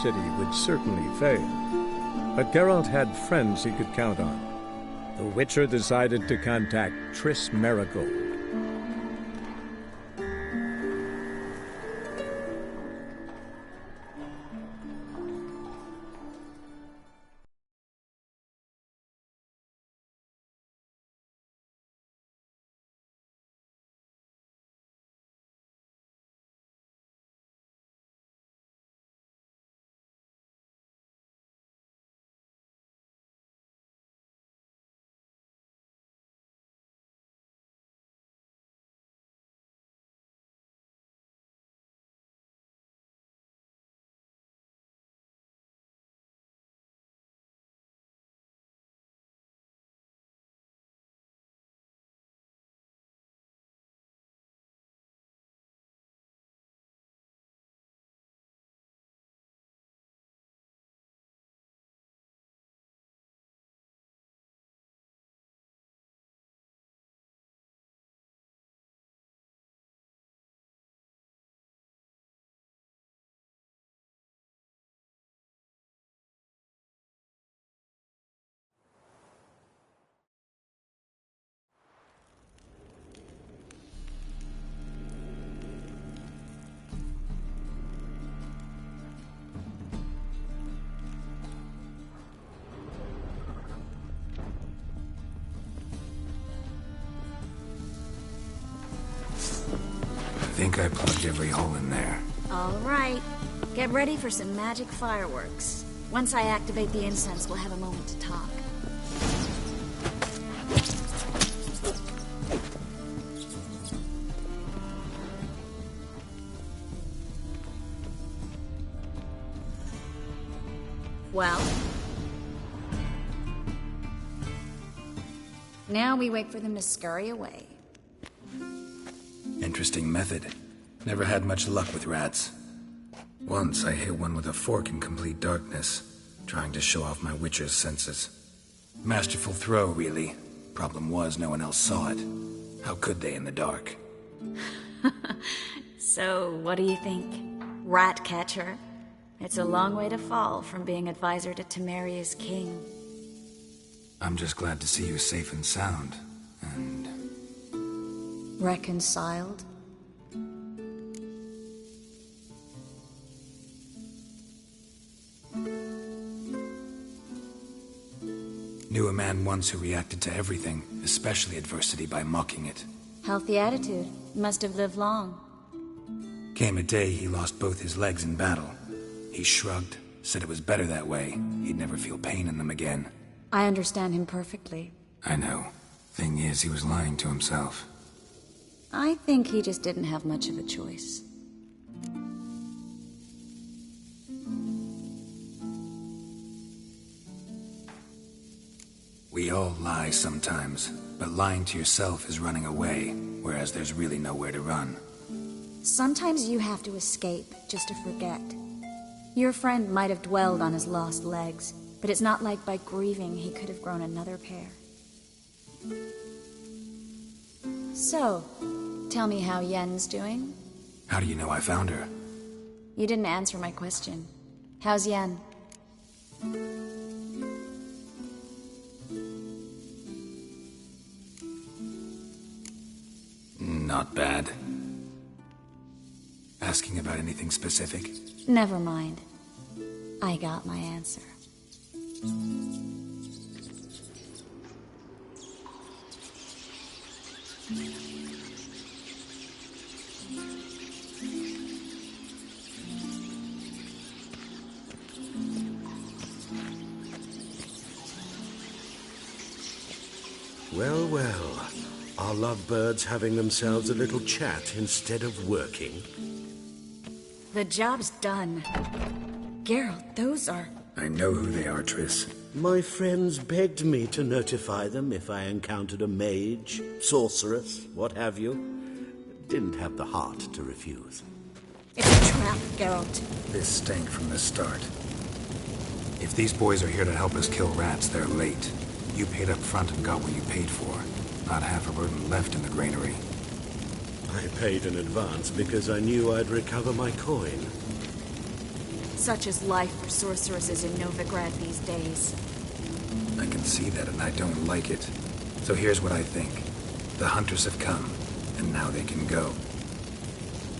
city would certainly fail. But Geralt had friends he could count on. The Witcher decided to contact Triss Merigold. I think I plugged every hole in there. All right. Get ready for some magic fireworks. Once I activate the incense, we'll have a moment to talk. Well? Now we wait for them to scurry away. Interesting method. Never had much luck with rats. Once I hit one with a fork in complete darkness, trying to show off my Witcher's senses. Masterful throw, really. Problem was, no one else saw it. How could they in the dark? So, what do you think? Rat catcher? It's a long way to fall from being advisor to Temeria's king. I'm just glad to see you safe and sound, and... Reconciled? Knew a man once who reacted to everything, especially adversity, by mocking it. Healthy attitude. Must have lived long. Came a day he lost both his legs in battle. He shrugged, said it was better that way. He'd never feel pain in them again. I understand him perfectly. I know. Thing is, he was lying to himself. I think he just didn't have much of a choice. We all lie sometimes, but lying to yourself is running away, whereas there's really nowhere to run. Sometimes you have to escape, just to forget. Your friend might have dwelled on his lost legs, but it's not like by grieving he could have grown another pair. So, tell me how Yen's doing? How do you know I found her? You didn't answer my question. How's Yen? Not bad. Asking about anything specific? Never mind. I got my answer. Well, well. Are lovebirds having themselves a little chat instead of working? The job's done. Geralt, those are... I know who they are, Triss. My friends begged me to notify them if I encountered a mage, sorceress, what have you. Didn't have the heart to refuse. It's a trap, Geralt. This stank from the start. If these boys are here to help us kill rats, they're late. You paid up front and got what you paid for. Not half a burden left in the granary. I paid in advance because I knew I'd recover my coin. Such is life for sorceresses in Novigrad these days. I can see that, and I don't like it. So here's what I think. The hunters have come, and now they can go.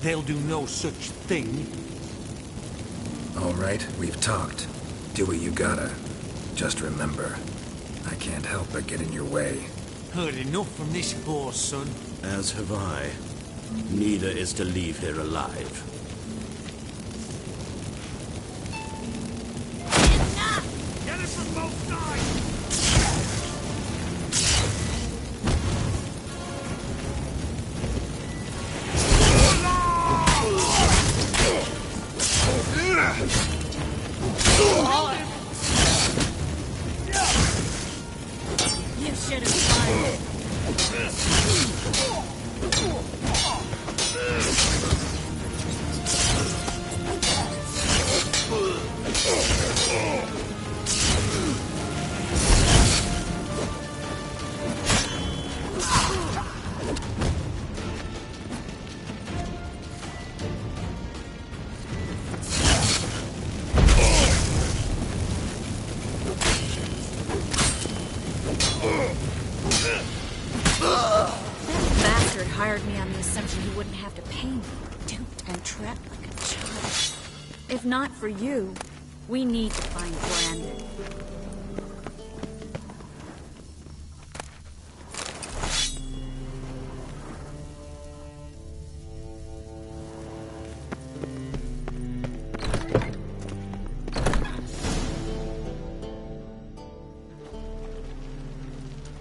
They'll do no such thing. All right, we've talked. Do what you gotta. Just remember, I can't help but get in your way. Heard enough from this horse, son. As have I. Neither is to leave here alive. Get us from both sides! You should have fired. Hired me on the assumption he wouldn't have to pay me, duped and trapped like a child. If not for you, we need to find Brandon.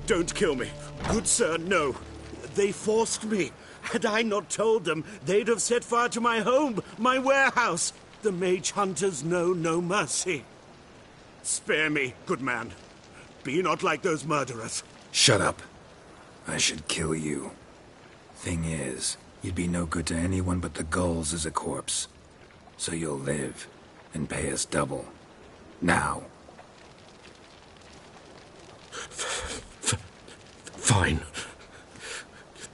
Don't kill me. Good sir, no. They forced me. Had I not told them, they'd have set fire to my home, my warehouse. The mage hunters know no mercy. Spare me, good man. Be not like those murderers. Shut up. I should kill you. Thing is, you'd be no good to anyone but the gulls as a corpse. So you'll live and pay us double. Now. Fine.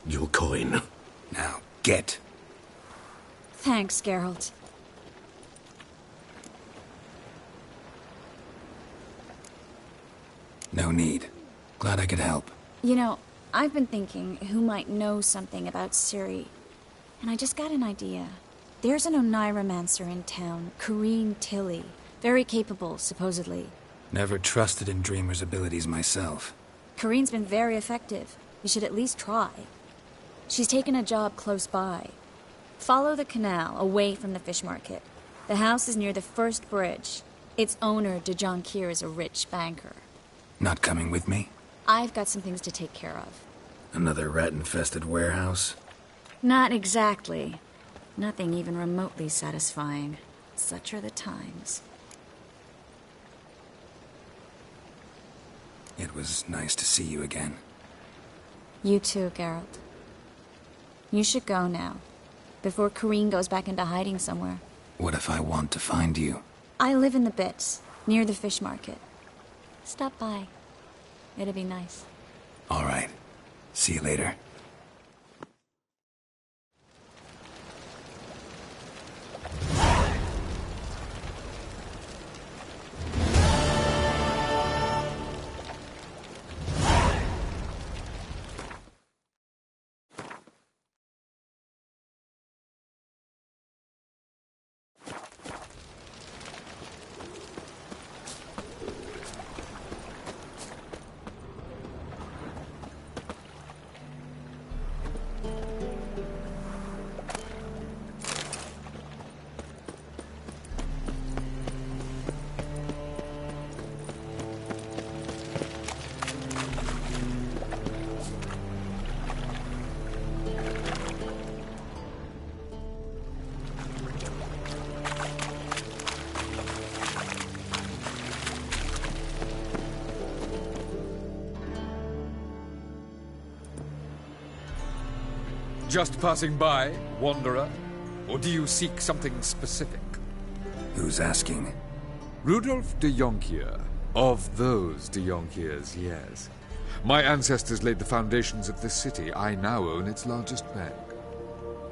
Your coin. Now, get. Thanks, Geralt. No need. Glad I could help. You know, I've been thinking who might know something about Ciri. And I just got an idea. There's an Oneiromancer in town, Corrine Tilly. Very capable, supposedly. Never trusted in Dreamer's abilities myself. Corrine's been very effective. You should at least try. She's taken a job close by. Follow the canal, away from the fish market. The house is near the first bridge. Its owner, de Jonquier, is a rich banker. Not coming with me? I've got some things to take care of. Another rat-infested warehouse? Not exactly. Nothing even remotely satisfying. Such are the times. It was nice to see you again. You too, Geralt. You should go now, before Corrine goes back into hiding somewhere. What if I want to find you? I live in the Bits, near the fish market. Stop by. It'll be nice. All right. See you later. Just passing by, wanderer? Or do you seek something specific? Who's asking? Rudolf de Jonquier. Of those de Jonquiers, yes. My ancestors laid the foundations of this city. I now own its largest bank.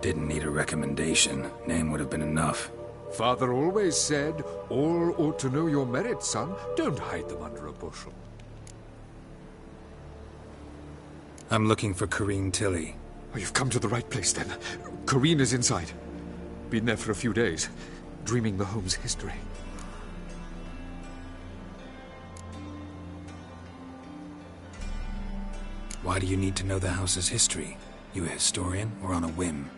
Didn't need a recommendation. Name would have been enough. Father always said, all ought to know your merits, son. Don't hide them under a bushel. I'm looking for Corrine Tilly. Oh, you've come to the right place, then. Corrine is inside. Been there for a few days, dreaming the home's history. Why do you need to know the house's history? You a historian, or on a whim?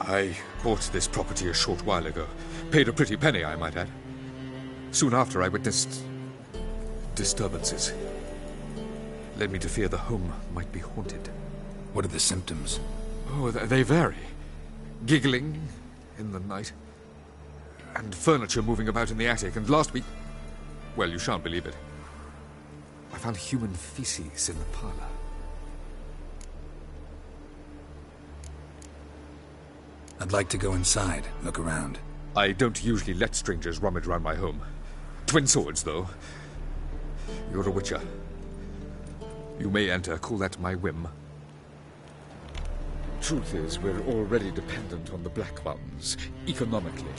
I bought this property a short while ago. Paid a pretty penny, I might add. Soon after, I witnessed disturbances. Led me to fear the home might be haunted. What are the symptoms? Oh, they vary. Giggling in the night, and furniture moving about in the attic, and last week... well, you shan't believe it. I found human feces in the parlor. I'd like to go inside, look around. I don't usually let strangers rummage around my home. Twin swords, though. You're a witcher. You may enter, call that my whim. Truth is, we're already dependent on the Black Ones, economically.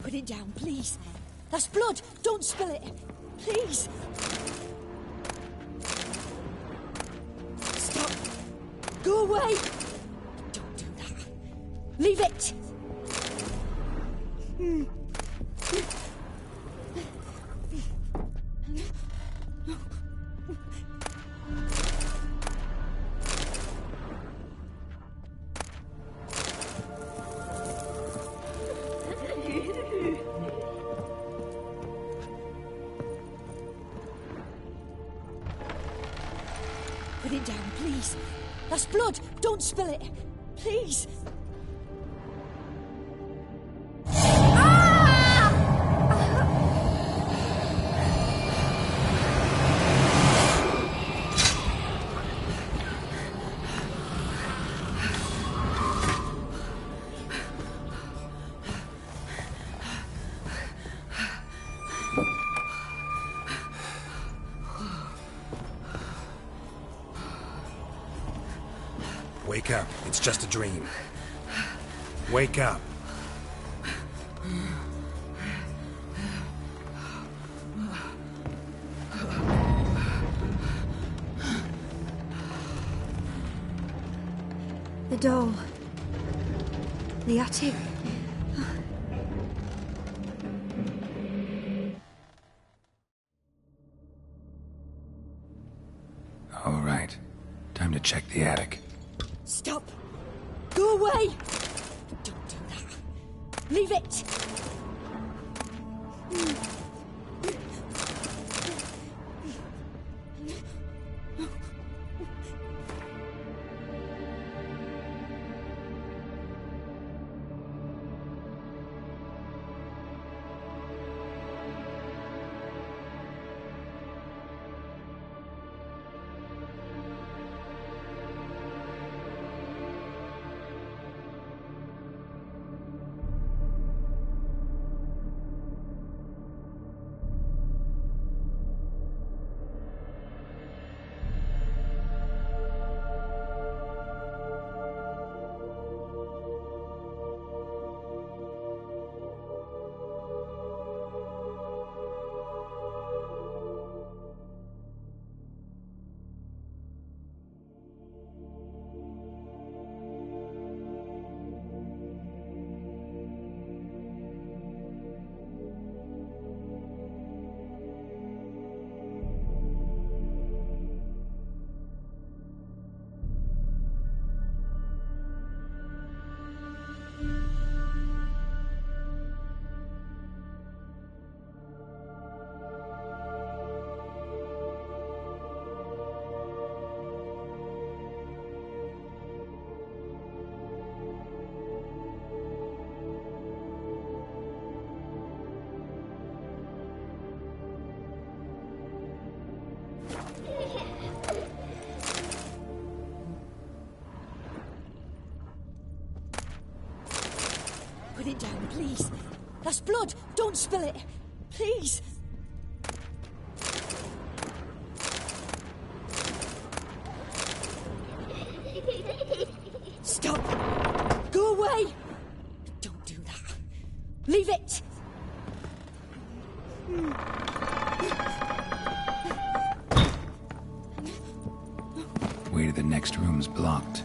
Put it down, please. That's blood. Don't spill it. Please. Stop. Go away. Don't do that. Leave it. Put it down, please. That's blood. Don't spill it. Please. Wake up. It's just a dream. Wake up. The door. The attic. All right. Time to check the attic. Stop. Go away. Don't do that. Leave it. Put it down, please. That's blood. Don't spill it. Please. Stop. Go away. Don't do that. Leave it. Way to the next room's blocked.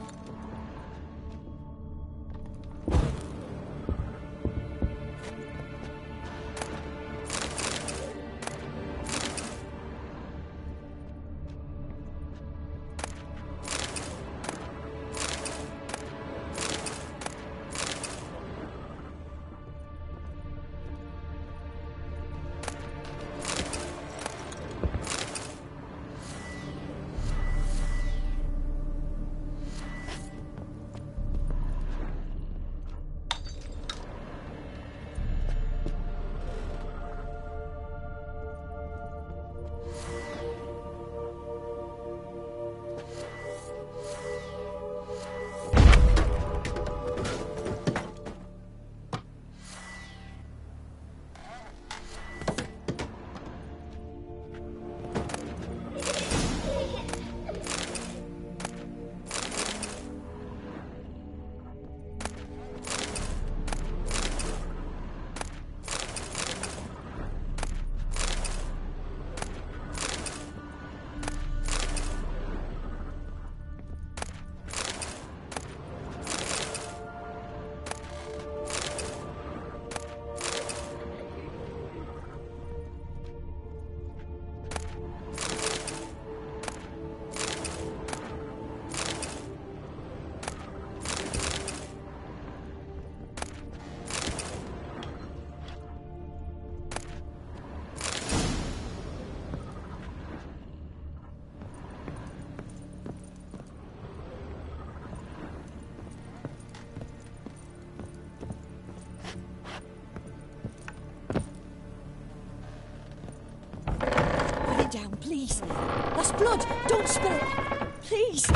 Down, please. That's blood. Don't spill it. Please.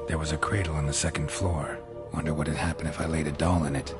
There was a cradle on the second floor. Wonder what had happened if I laid a doll in it.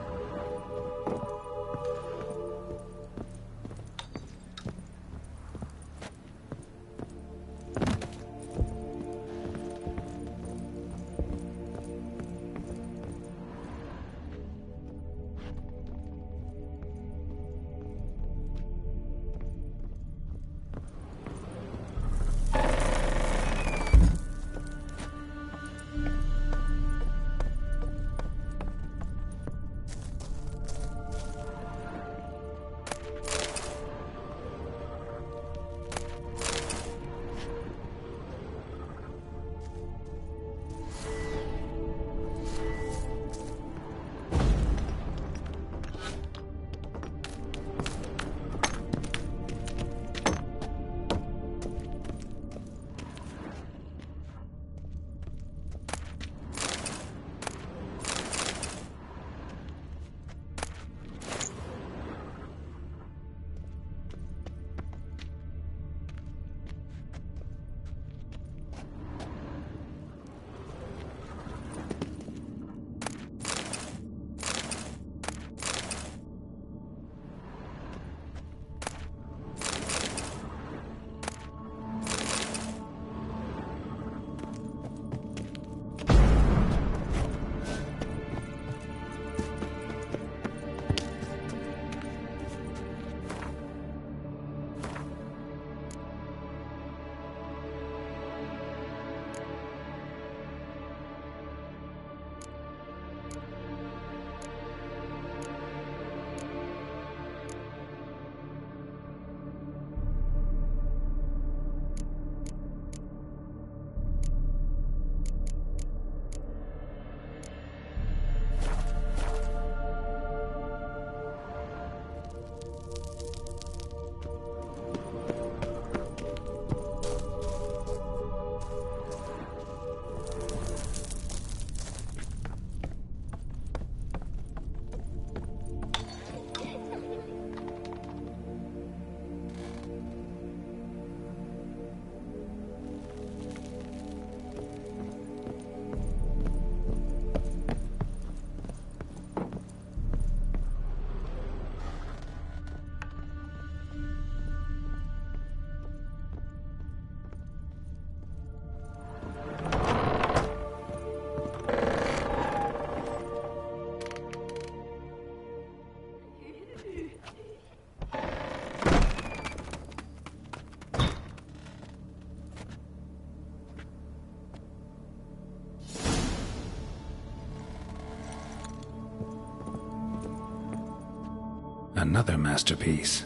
Another masterpiece.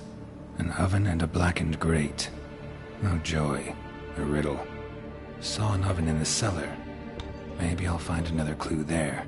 An oven and a blackened grate. Oh joy. A riddle. Saw an oven in the cellar. Maybe I'll find another clue there.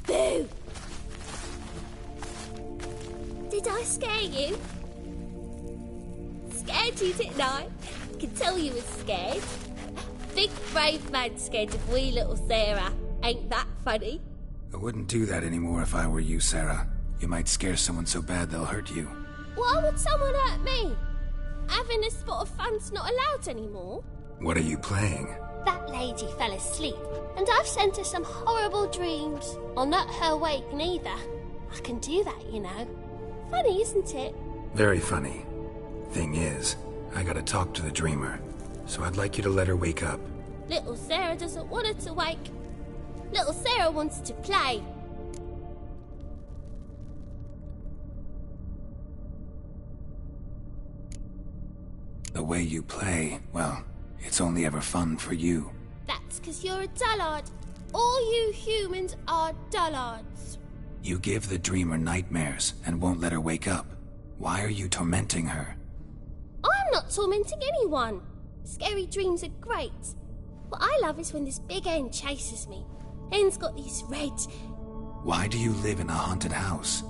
Boo! Did I scare you? Scared you, didn't I? I can tell you was scared. Big brave man scared of wee little Sarah. Ain't that funny? I wouldn't do that anymore if I were you, Sarah. You might scare someone so bad they'll hurt you. Why would someone hurt me? Having a spot of fun's not allowed anymore. What are you playing? That lady fell asleep, and I've sent her some horrible dreams. I'll not her wake neither. I can do that, you know. Funny, isn't it? Very funny. Thing is, I gotta talk to the dreamer, so I'd like you to let her wake up. Little Sarah doesn't want her to wake. Little Sarah wants to play. The way you play, well, it's only ever fun for you. That's 'cause you're a dullard. All you humans are dullards. You give the dreamer nightmares and won't let her wake up. Why are you tormenting her? I'm not tormenting anyone. Scary dreams are great. What I love is when this big hen chases me. Hen's got these red... Why do you live in a haunted house?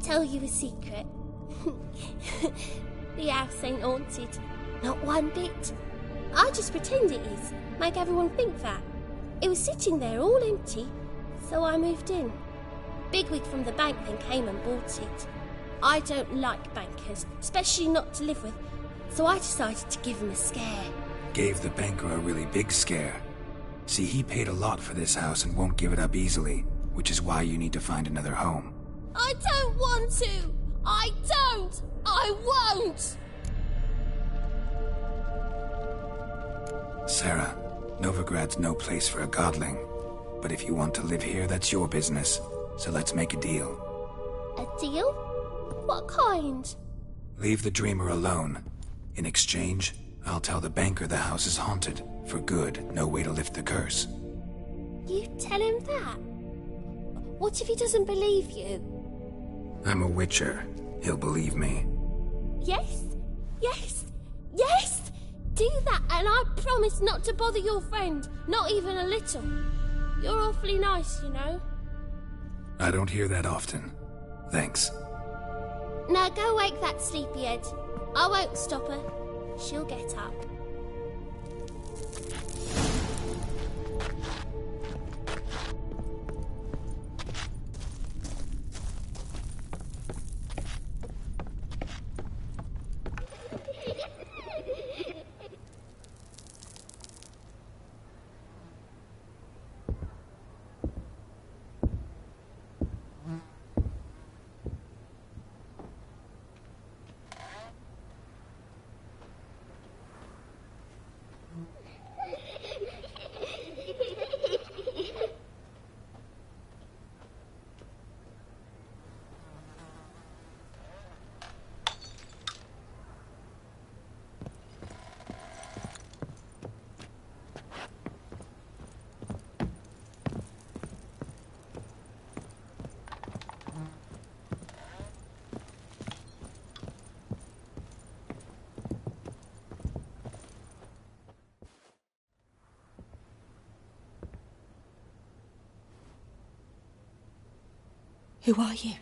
Tell you a secret. The house ain't haunted. Not one bit. I just pretend it is. Make everyone think that. It was sitting there all empty, so I moved in. Bigwig from the bank then came and bought it. I don't like bankers, especially not to live with, so I decided to give him a scare. Gave the banker a really big scare. See, he paid a lot for this house and won't give it up easily, which is why you need to find another home. I don't want to! I don't! I won't! Sarah, Novigrad's no place for a godling. But if you want to live here, that's your business. So let's make a deal. A deal? What kind? Leave the dreamer alone. In exchange, I'll tell the banker the house is haunted. For good, no way to lift the curse. You tell him that? What if he doesn't believe you? I'm a witcher. He'll believe me. Yes, yes, yes! Do that and I promise not to bother your friend, not even a little. You're awfully nice, you know. I don't hear that often. Thanks. Now go wake that sleepyhead. I won't stop her. She'll get up. Who are you?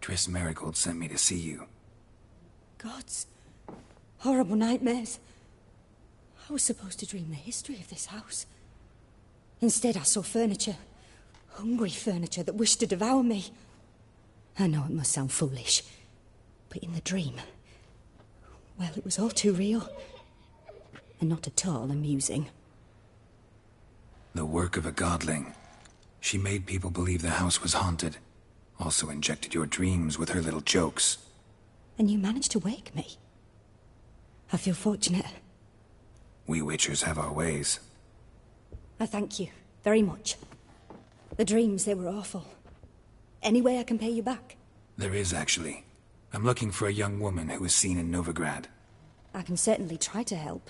Triss Merigold sent me to see you. Gods. Horrible nightmares. I was supposed to dream the history of this house. Instead, I saw furniture. Hungry furniture that wished to devour me. I know it must sound foolish, but in the dream, well, it was all too real. and not at all amusing. The work of a godling. She made people believe the house was haunted. Also injected your dreams with her little jokes. And you managed to wake me. I feel fortunate. We witchers have our ways. I thank you very much. The dreams, they were awful. Any way I can pay you back? There is, actually. I'm looking for a young woman who was seen in Novigrad. I can certainly try to help.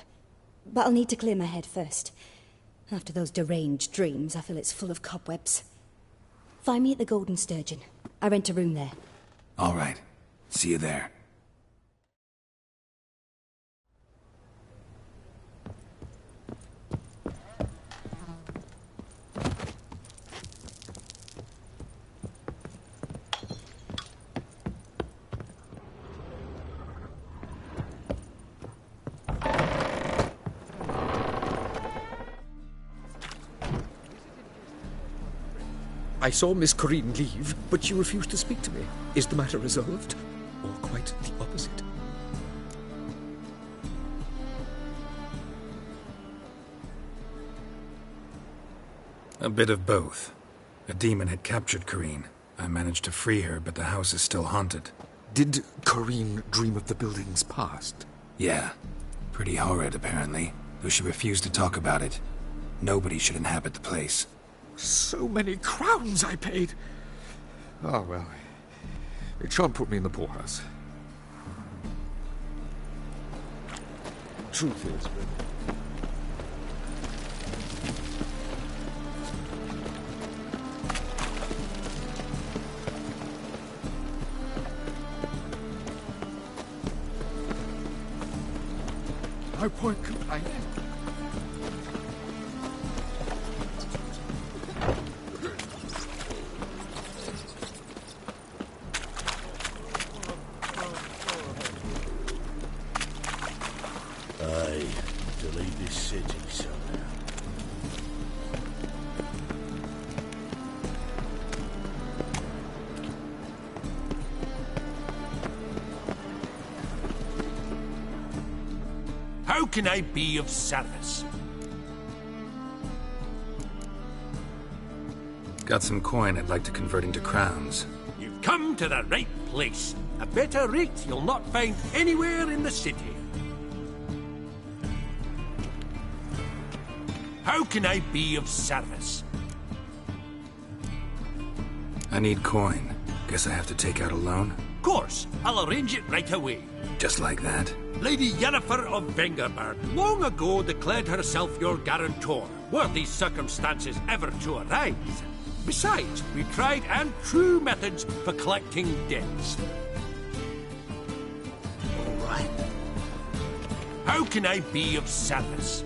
But I'll need to clear my head first. After those deranged dreams, I feel it's full of cobwebs. Find me at the Golden Sturgeon. I rent a room there. All right. See you there. I saw Miss Corinne leave, but she refused to speak to me. Is the matter resolved? Or quite the opposite? A bit of both. A demon had captured Corinne. I managed to free her, but the house is still haunted. Did Corinne dream of the building's past? Yeah. Pretty horrid, apparently, though she refused to talk about it. Nobody should inhabit the place. So many crowns I paid. Oh, well. It shan't put me in the poorhouse. Truth is, no point complaining. How can I be of service? Got some coin I'd like to convert into crowns. You've come to the right place. A better rate you'll not find anywhere in the city. How can I be of service? I need coin. Guess I have to take out a loan? Of course, I'll arrange it right away. Just like that? Lady Yennefer of Vengerberg long ago declared herself your guarantor, were these circumstances ever to arise. Besides, we tried and true methods for collecting debts. All right. How can I be of service?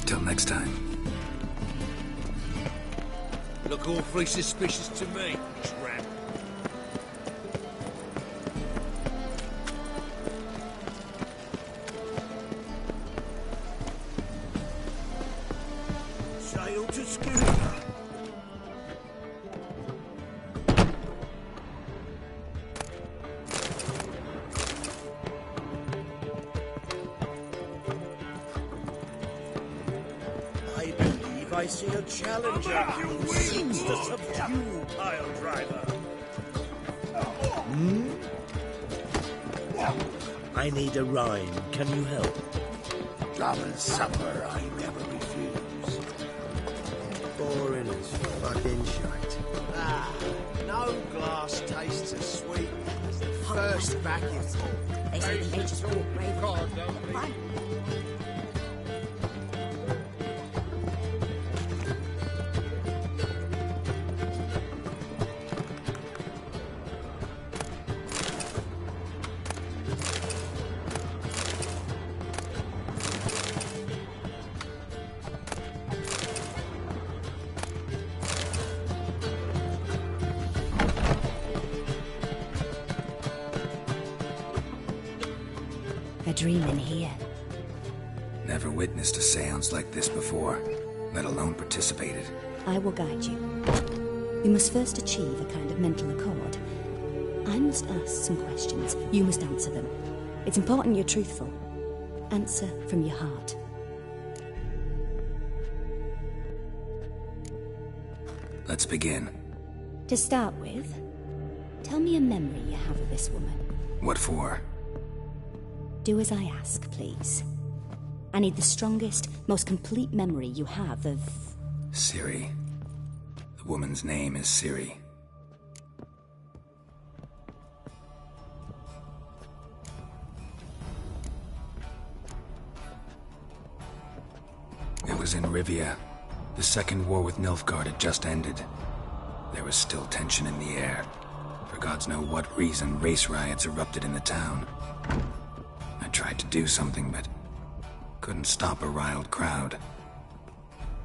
Till next time. Look awfully suspicious to me, tramp. Sail to schooner. I see a challenger who seems to subdue pile driver. I need a rhyme. Can you help? Drum and supper I never refuse. Boring as fucking shite. Ah, no glass tastes as sweet as the first vacuum full. They say the nature's walk brave. A dream in here. Never witnessed a seance like this before, let alone participated. I will guide you. You must first achieve a kind of mental accord. I must ask some questions. You must answer them. It's important you're truthful. Answer from your heart. Let's begin. To start with, tell me a memory you have of this woman. What for? Do as I ask, please. I need the strongest, most complete memory you have of... Ciri. The woman's name is Ciri. It was in Rivia. The second war with Nilfgaard had just ended. There was still tension in the air. For gods know what reason, race riots erupted in the town. I tried to do something, but couldn't stop a riled crowd.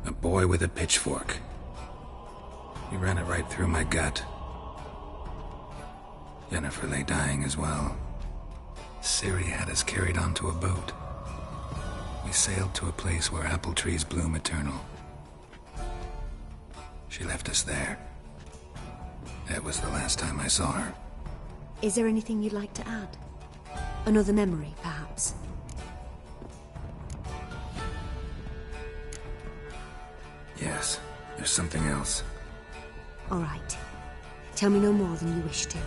A boy with a pitchfork. He ran it right through my gut. Yennefer lay dying as well. Ciri had us carried onto a boat. We sailed to a place where apple trees bloom eternal. She left us there. That was the last time I saw her. Is there anything you'd like to add? Another memory, perhaps? Yes, there's something else. All right. Tell me no more than you wish to.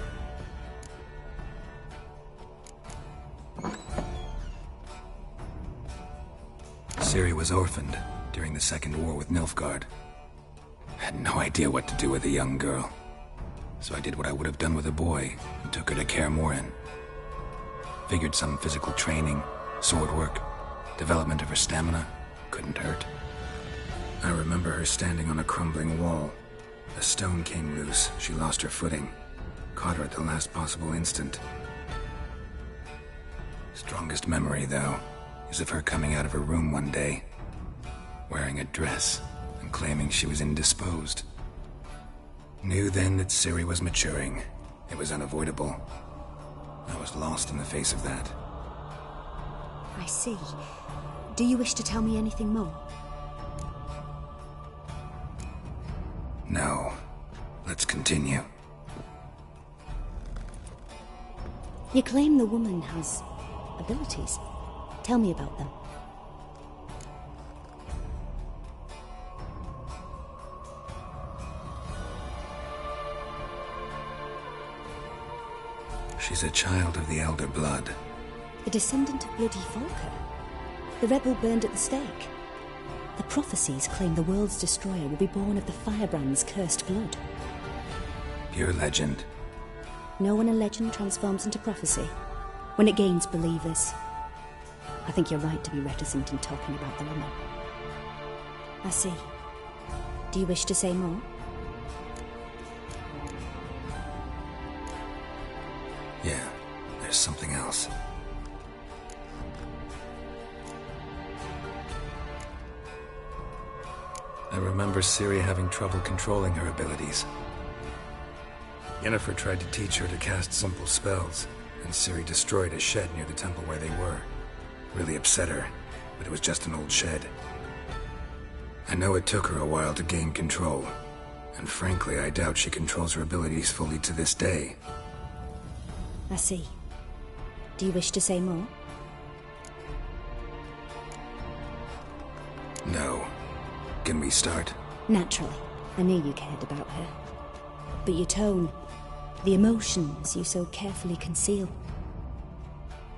Ciri was orphaned during the Second War with Nilfgaard. Had no idea what to do with a young girl. So I did what I would have done with a boy and took her to Kaer Morhen. Figured some physical training, sword work, development of her stamina couldn't hurt. I remember her standing on a crumbling wall. A stone came loose, she lost her footing. Caught her at the last possible instant. Strongest memory, though, is of her coming out of her room one day, wearing a dress and claiming she was indisposed. Knew then that Ciri was maturing. It was unavoidable. I was lost in the face of that. I see. Do you wish to tell me anything more? No. Let's continue. You claim the woman has abilities. Tell me about them. She's a child of the Elder Blood. The descendant of bloody Volker. The rebel burned at the stake. The prophecies claim the world's destroyer will be born of the firebrand's cursed blood. Pure legend. Know when a legend transforms into prophecy? When it gains believers. I think you're right to be reticent in talking about the woman. I see. Do you wish to say more? Yeah, there's something else. I remember Ciri having trouble controlling her abilities. Yennefer tried to teach her to cast simple spells, and Ciri destroyed a shed near the temple where they were. Really upset her, but it was just an old shed. I know it took her a while to gain control, and frankly, I doubt she controls her abilities fully to this day. I see. Do you wish to say more? No. Can we start? Naturally. I knew you cared about her. But your tone, the emotions you so carefully conceal.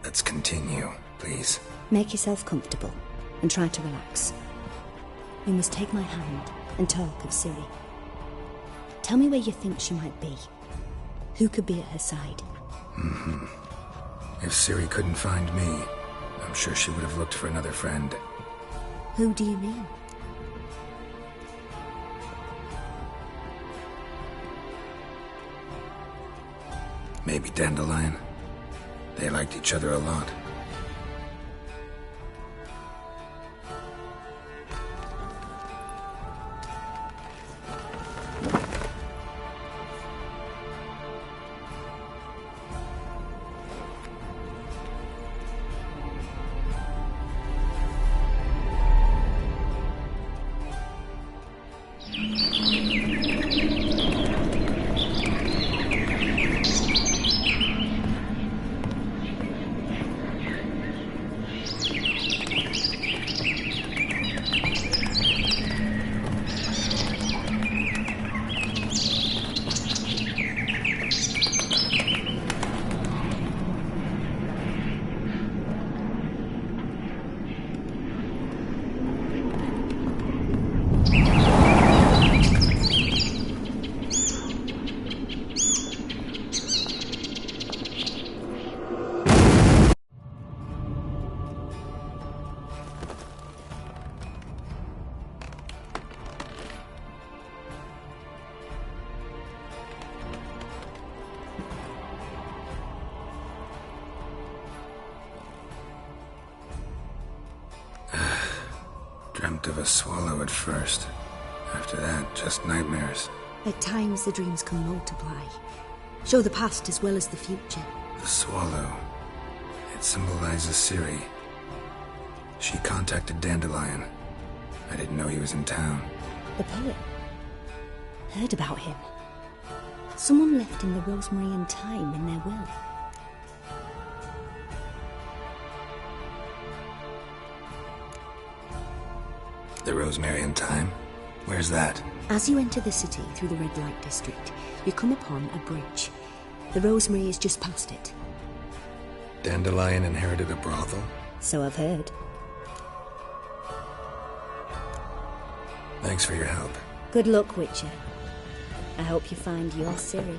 Let's continue, please. Make yourself comfortable and try to relax. You must take my hand and talk of Ciri. Tell me where you think she might be. Who could be at her side? If Ciri couldn't find me, I'm sure she would have looked for another friend. Who do you mean? Maybe Dandelion. They liked each other a lot. dreamt of a swallow at first. After that, just nightmares. At times, the dreams can multiply. Show the past as well as the future. The swallow. It symbolizes Ciri. She contacted Dandelion. I didn't know he was in town. The poet. Heard about him. Someone left him the rosemary and thyme in their will. The rosemary and thyme? Where's that? As you enter the city through the red light district, you come upon a bridge. The rosemary is just past it. Dandelion inherited a brothel? So I've heard. Thanks for your help. Good luck, Witcher. I hope you find your Ciri.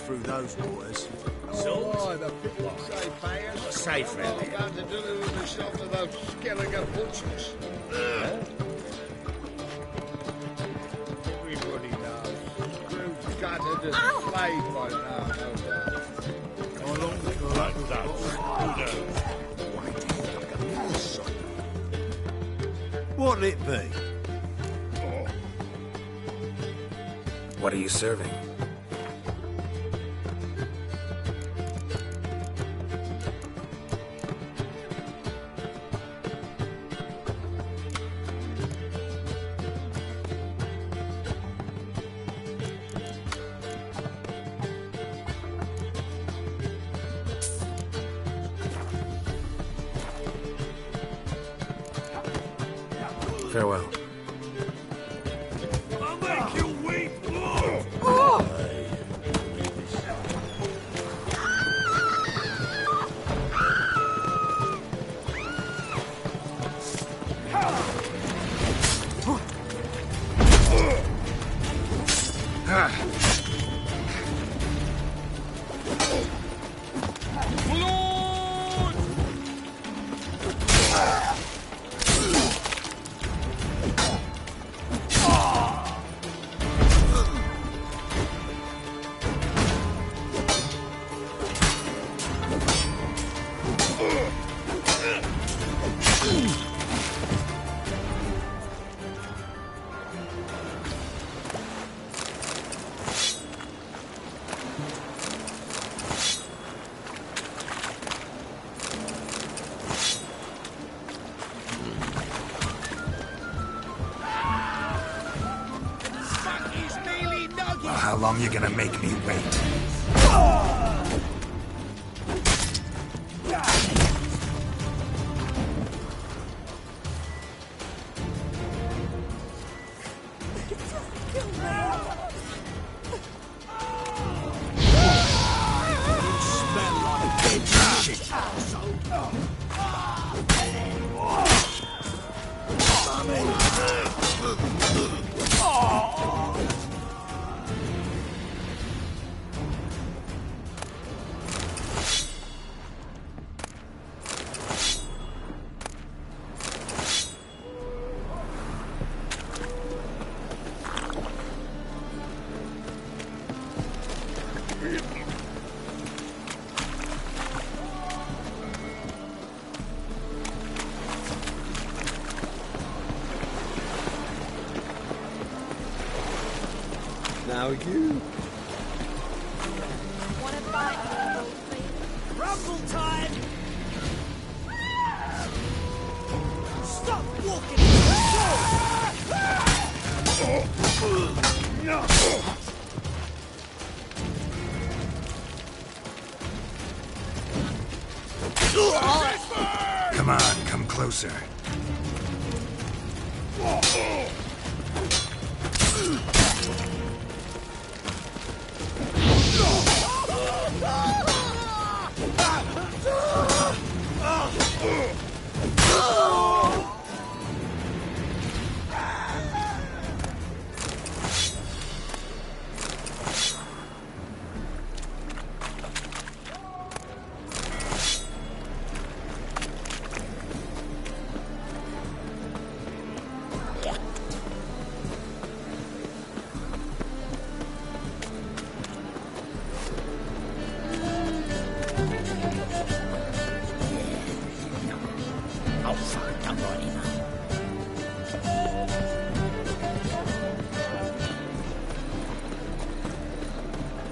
Through those waters. Oh, the people safe, payers. Safe, really. I'm about to deliver myself to those Skelliger butchers. Everybody knows. Screw's gutted and slaved by now, no doubt. How long till that does? What'll it be? What are you serving? Farewell. I'll make you weep! Well, how long you gonna make me wait? Now you. Wanna fight? Rumble time! Stop walking! Come on, come closer.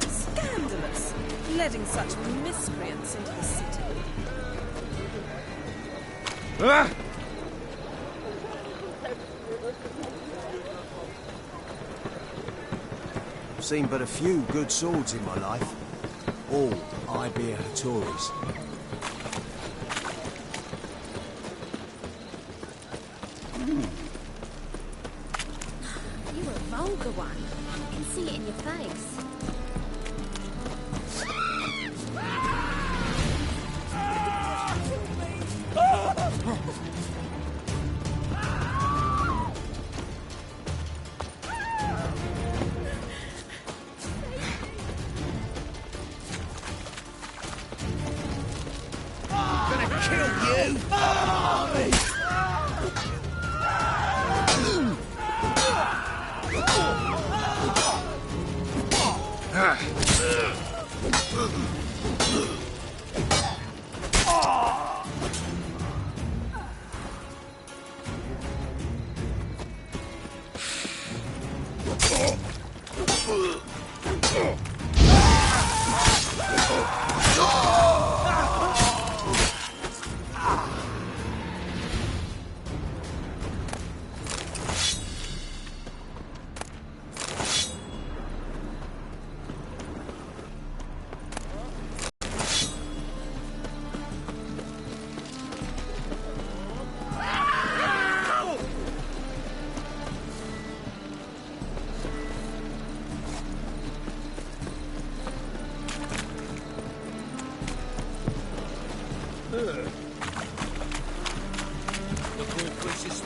Scandalous! Letting such miscreants into the city. Ah! I've seen but a few good swords in my life. All Iber Hattori's. You were a vulgar one. I can see it in your face. Gonna kill you!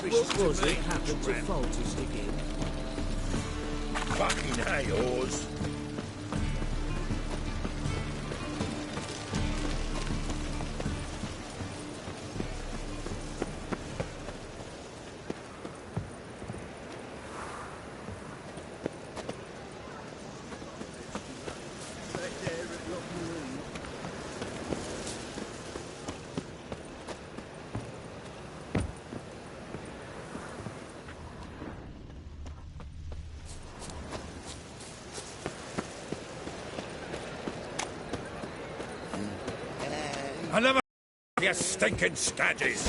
What was it happened to Folters again? Fucking A-Oars. I never you stinking scadges.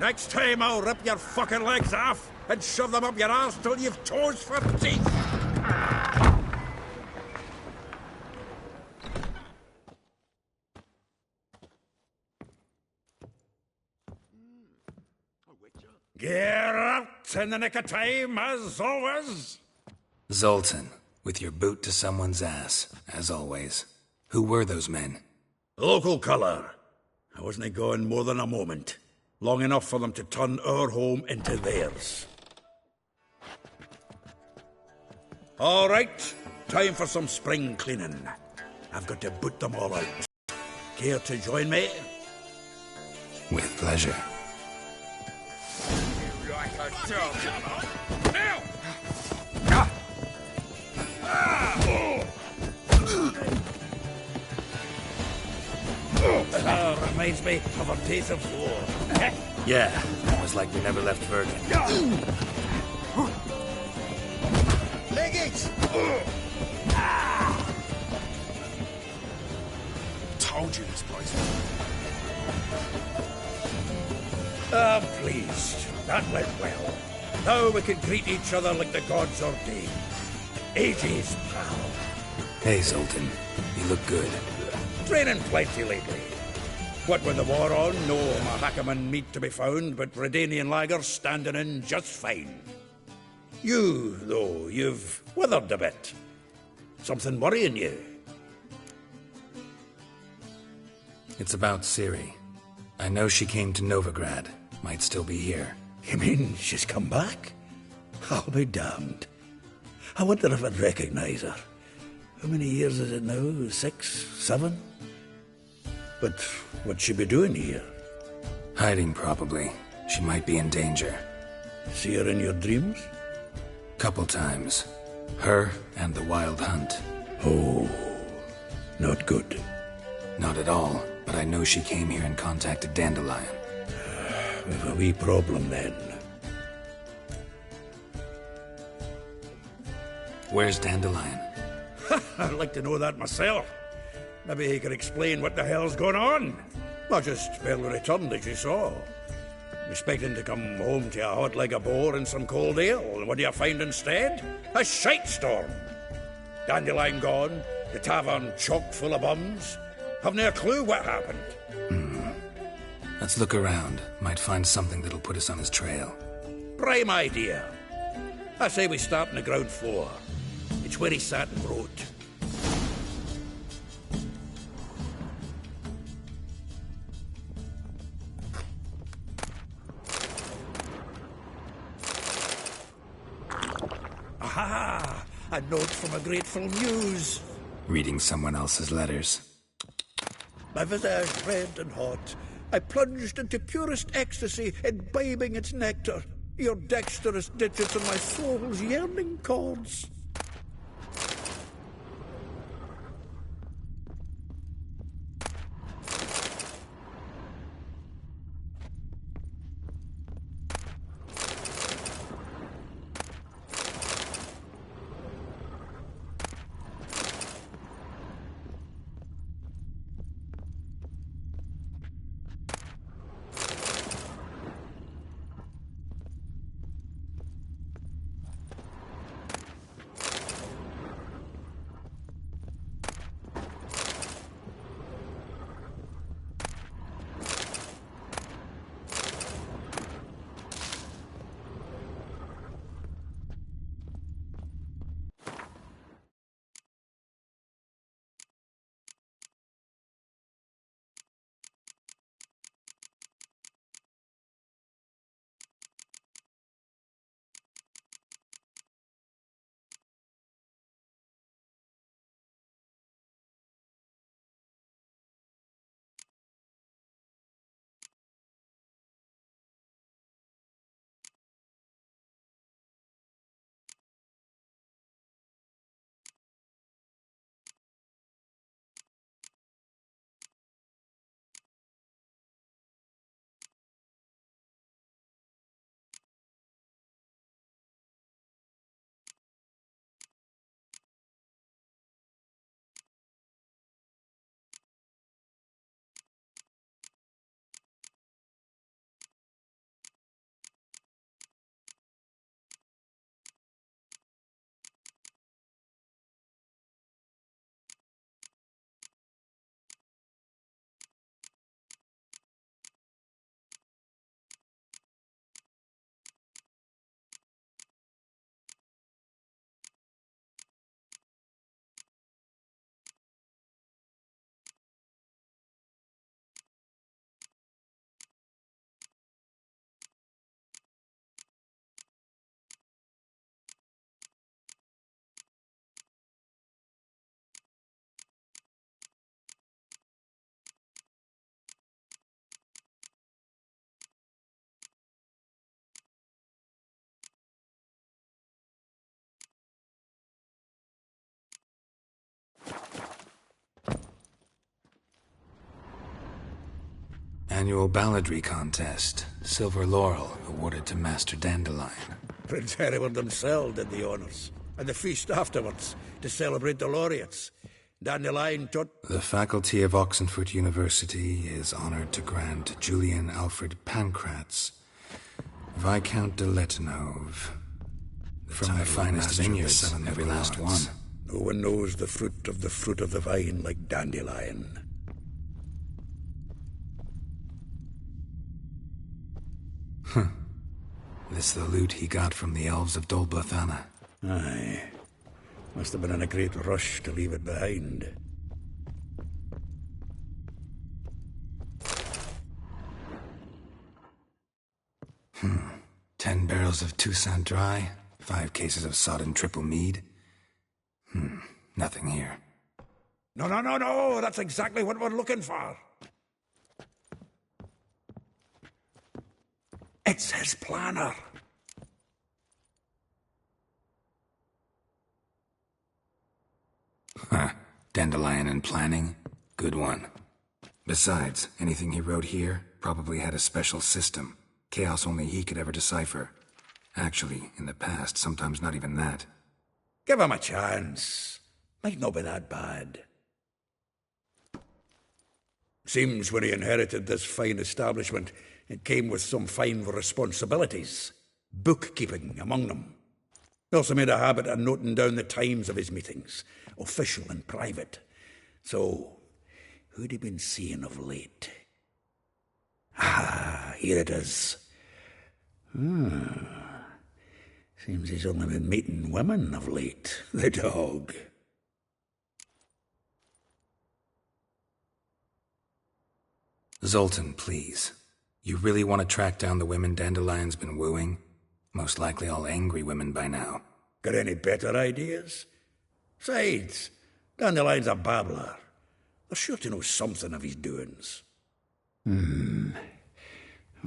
Next time I'll rip your fucking legs off and shove them up your arse till you've toes for teeth. Get out in the nick of time, as always. Zoltan, with your boot to someone's ass, as always. Who were those men? Local colour. I wasn't gone more than a moment. Long enough for them to turn our home into theirs. All right, time for some spring cleaning. I've got to boot them all out. Care to join me? With pleasure. Come on, now! Reminds me of our days of war. Yeah, almost like we never left Bergen. Leg it! Told you this place. I'm pleased. That went well. Now we can greet each other like the gods ordained. 80s, pal. Hey, Zoltan. You look good. Training plenty lately. What with the war on, no Mahakaman meat to be found, but Redanian lagers standing in just fine. You, though, you've withered a bit. Something worrying you? It's about Ciri. I know she came to Novigrad. Might still be here. You mean she's come back? I'll be damned. I wonder if I'd recognize her. How many years is it now? 6, 7? But what'd she be doing here? Hiding, probably. She might be in danger. See her in your dreams? Couple times. Her and the Wild Hunt. Oh, not good. Not at all, but I know she came here and contacted Dandelion. We've a wee problem then. Where's Dandelion? I'd like to know that myself. Maybe he could explain what the hell's going on. Not just barely returned, as you saw. Expecting to come home to a hot leg of boar and some cold ale, and what do you find instead? A shite storm. Dandelion gone, the tavern chock full of bums. Haven't a clue what happened. Let's look around. Might find something that'll put us on his trail. Prime idea. I say we start on the ground floor. It's where he sat and wrote. Aha! A note from a grateful muse. Reading someone else's letters. My visage red and hot, I plunged into purest ecstasy, imbibing its nectar. Your dexterous digits on my soul's yearning chords. Annual balladry contest. Silver laurel awarded to Master Dandelion. Prince Hereward himself did the honours. And the feast afterwards, to celebrate the laureates. Dandelion taught... The faculty of Oxenford University is honoured to grant Julian Alfred Pancratz, Viscount de Letonov, from the finest vineyards, every last one. No one knows the fruit of the vine like Dandelion. This the loot he got from the elves of Dol Blathanna. Aye. Must have been in a great rush to leave it behind. Hmm. 10 barrels of Toussaint Dry, 5 cases of sodden triple mead. Nothing here. No, that's exactly what we're looking for. It's his planner. Dandelion and planning? Good one. Besides, anything he wrote here probably had a special system. Chaos only he could ever decipher. Actually, in the past, sometimes not even that. Give him a chance. Might not be that bad. Seems when he inherited this fine establishment, it came with some fine responsibilities. Bookkeeping among them. He also made a habit of noting down the times of his meetings, official and private. So, who'd he been seeing of late? Ah, here it is. Seems he's only been meeting women of late, the dog. Zoltan, please. You really want to track down the women Dandelion's been wooing? Most likely all angry women by now. Got any better ideas? Besides, Dandelion's a babbler. They're sure to know something of his doings. We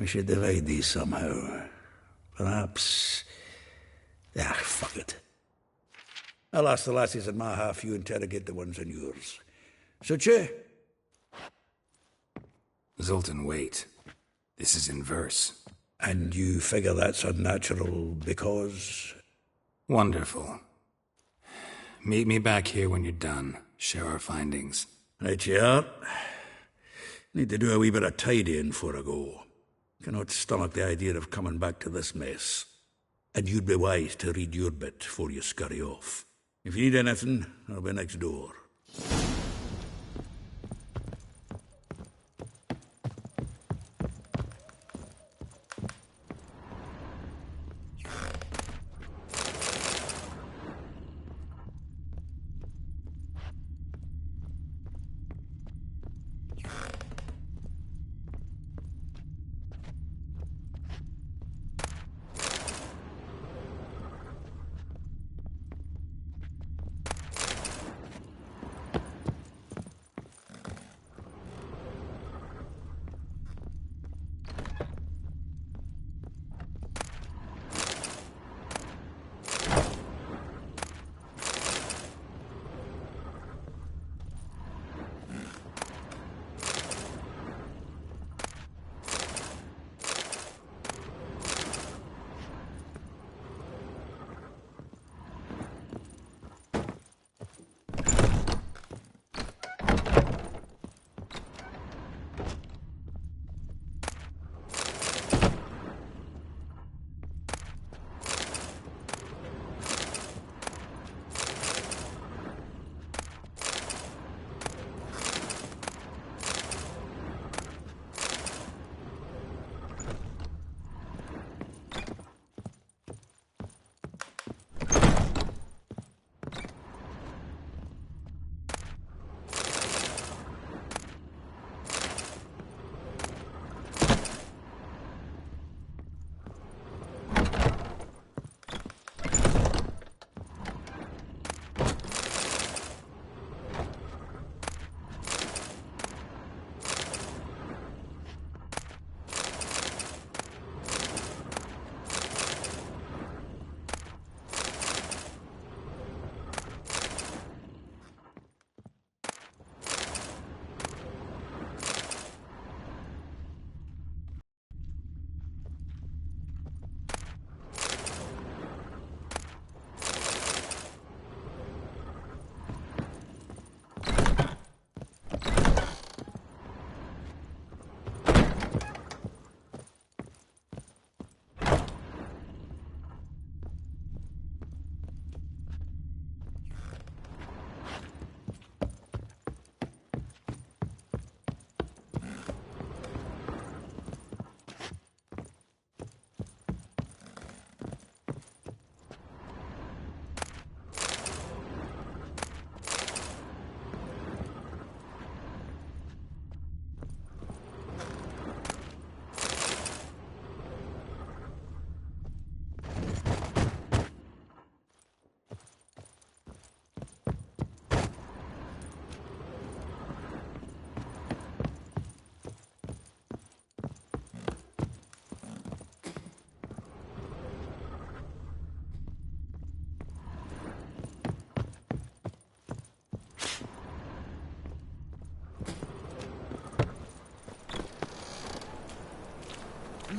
should divide these somehow. Perhaps... fuck it. I'll ask the lassies in my half, you interrogate the ones in yours. Suit you? Zoltan, wait. This is in verse. And you figure that's unnatural because... Wonderful. Meet me back here when you're done. Share our findings. Right you are. Need to do a wee bit of tidying before I go. Cannot stomach the idea of coming back to this mess. And you'd be wise to read your bit before you scurry off. If you need anything, I'll be next door.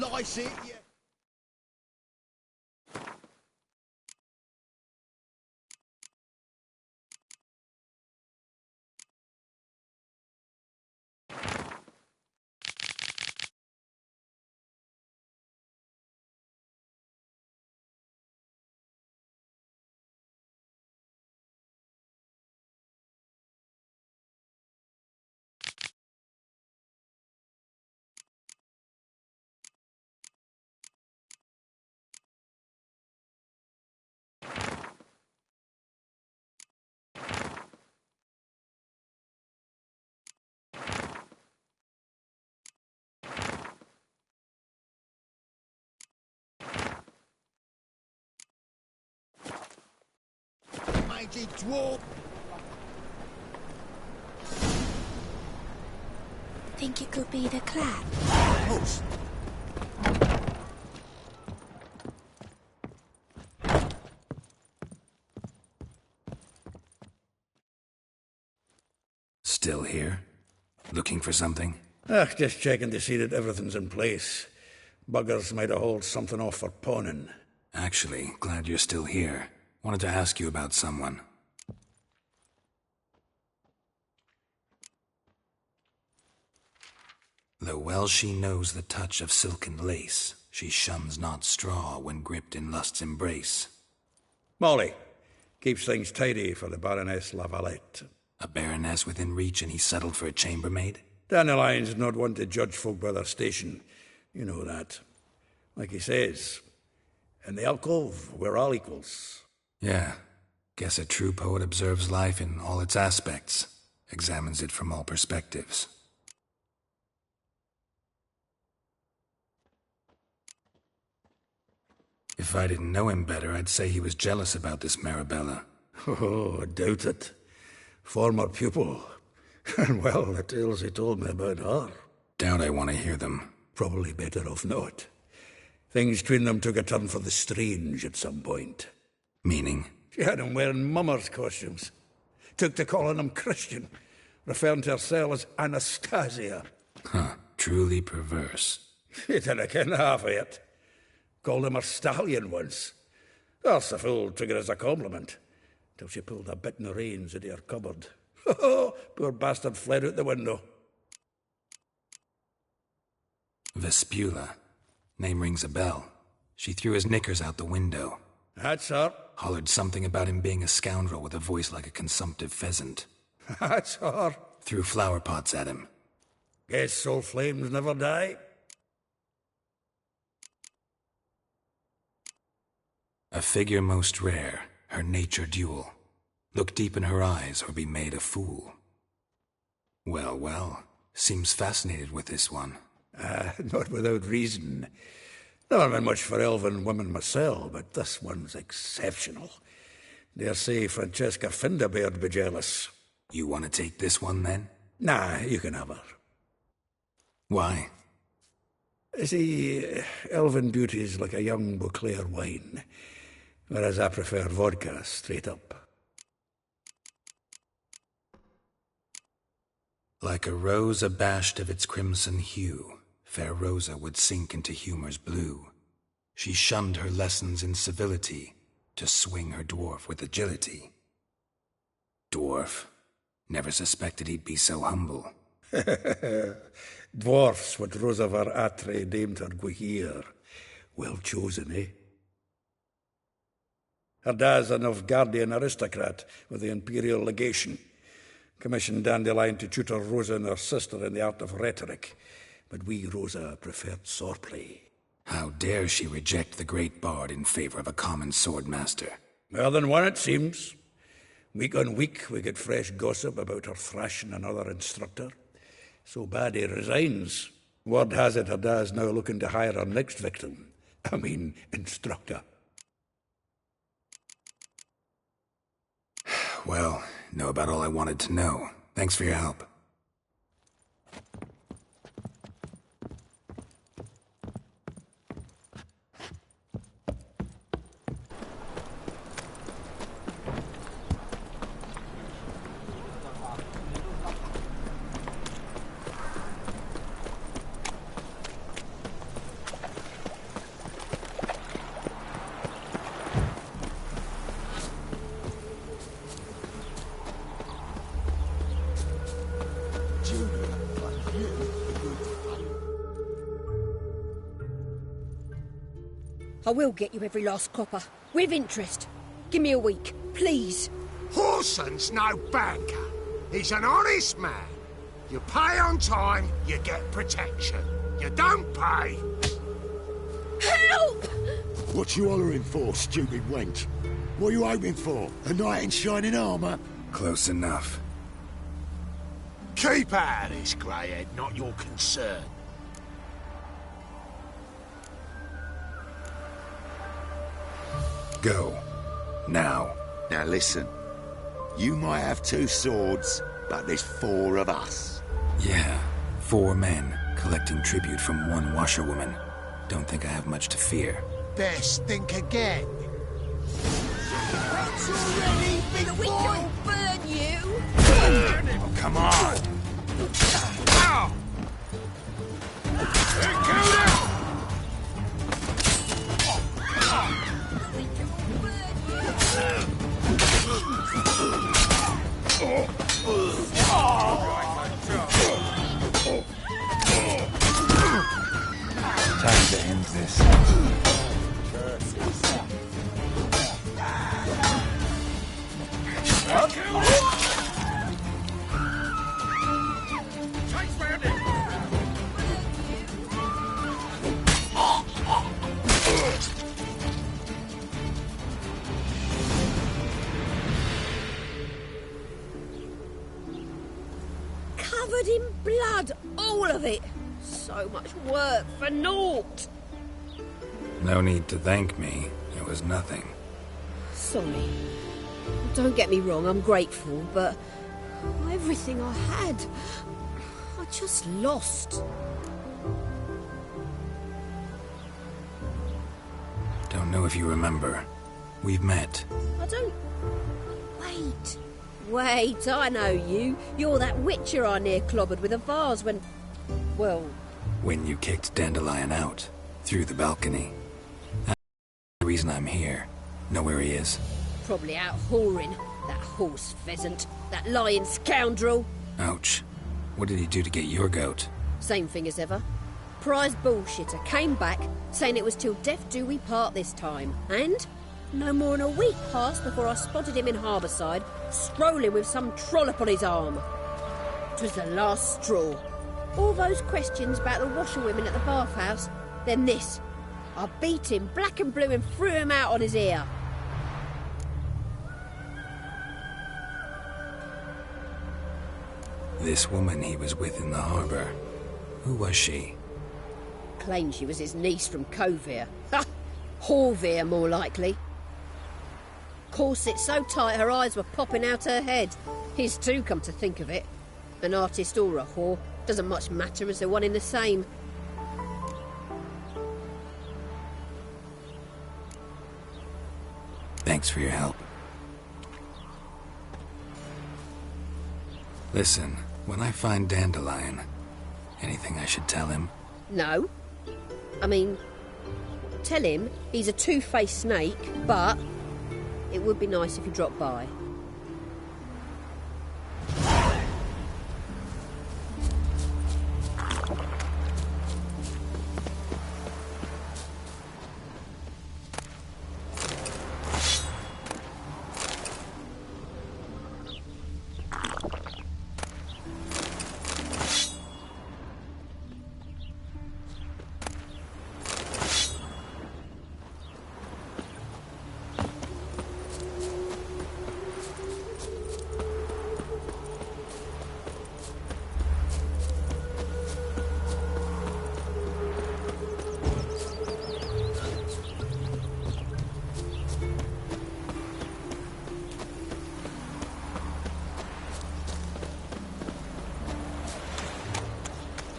Lice it, yeah. Mighty dwarf. Think it could be the clap? Horse. Still here? Looking for something? Just checking to see that everything's in place. Buggers might have hauled something off for pawning. Actually, glad you're still here. Wanted to ask you about someone. Though well she knows the touch of silken lace, she shuns not straw when gripped in lust's embrace. Molly keeps things tidy for the Baroness Lavalette. A baroness within reach and he's settled for a chambermaid? Dandelion's not one to judge folk by their station. You know that. Like he says, in the alcove, we're all equals. Yeah. Guess a true poet observes life in all its aspects, examines it from all perspectives. If I didn't know him better, I'd say he was jealous about this Marabella. Oh, I doubt it. Former pupil. And well, the tales he told me about her. Doubt I want to hear them. Probably better off not. Things between them took a turn for the strange at some point. Meaning? She had him wearing mummers' costumes. Took to calling him Christian, referring to herself as Anastasia. Huh, truly perverse. He didn't ken half of it. Called him her stallion once. That's the fool took it as a compliment, till she pulled a bit in the reins into her cupboard. Poor bastard fled out the window. Vespula. Name rings a bell. She threw his knickers out the window. That's her. Hollered something about him being a scoundrel with a voice like a consumptive pheasant. That's her. Threw flower pots at him. Guess soul flames never die. A figure most rare, her nature dual. Look deep in her eyes or be made a fool. Well, well, seems fascinated with this one. Not without reason. Never been much for elven women myself, but this one's exceptional. Dare say Francesca Finderbeard be jealous. You want to take this one, then? Nah, you can have her. Why? See, elven beauty's like a young Beauclair wine, whereas I prefer vodka straight up. Like a rose abashed of its crimson hue, fair Rosa would sink into humor's blue. She shunned her lessons in civility to swing her dwarf with agility. Dwarf. Never suspected he'd be so humble. Dwarfs what Rosa var Atre deemed her Guihir. Well chosen, eh? Her dad's a Novgardian aristocrat with the Imperial Legation. Commissioned Dandelion to tutor Rosa and her sister in the art of rhetoric, but we, Rosa, preferred swordplay. How dare she reject the great bard in favor of a common swordmaster? More than one, it seems. Week on week, we get fresh gossip about her thrashing another instructor. So bad he resigns. Word has it her dad's now looking to hire her next victim. I mean, instructor. Well, know about all I wanted to know. Thanks for your help. I will get you every last copper. With interest. Give me a week, please. Horson's no banker. He's an honest man. You pay on time, you get protection. You don't pay... Help! What you hollering for, stupid wench? What are you hoping for? A knight in shining armour? Close enough. Keep out of this, greyhead, not your concern. Go. Now. Now listen. You might have 2 swords, but there's 4 of us. Yeah, 4 men collecting tribute from 1 washerwoman. Don't think I have much to fear. Best think again. What's already big boy? Will burn you. Oh, come on! Ow! Kill him! Time to end this. Covered in blood, all of it. So much work for naught. No need to thank me. It was nothing. Sorry. Don't get me wrong, I'm grateful, but everything I had, I just lost. Don't know if you remember. We've met. I don't... Wait, I know you. You're that witcher I near clobbered with a vase when... Well... When you kicked Dandelion out, through the balcony. That's the reason I'm here. Know where he is? Probably out whoring. That horse pheasant. That lying scoundrel. Ouch. What did he do to get your goat? Same thing as ever. Prize bullshitter came back, saying it was till death do we part this time. And no more than a week passed before I spotted him in Harbourside, strolling with some trollop on his arm. 'Twas the last straw. All those questions about the washerwomen at the bathhouse, then this. I beat him black and blue and threw him out on his ear. This woman he was with in the harbour. Who was she? Claimed she was his niece from Covere. Ha! Horvere, more likely. Corset so tight her eyes were popping out her head. His too, come to think of it. An artist or a whore. Doesn't much matter as they're one in the same. Thanks for your help. Listen, when I find Dandelion, anything I should tell him? No. I mean, tell him he's a two-faced snake, but it would be nice if he dropped by.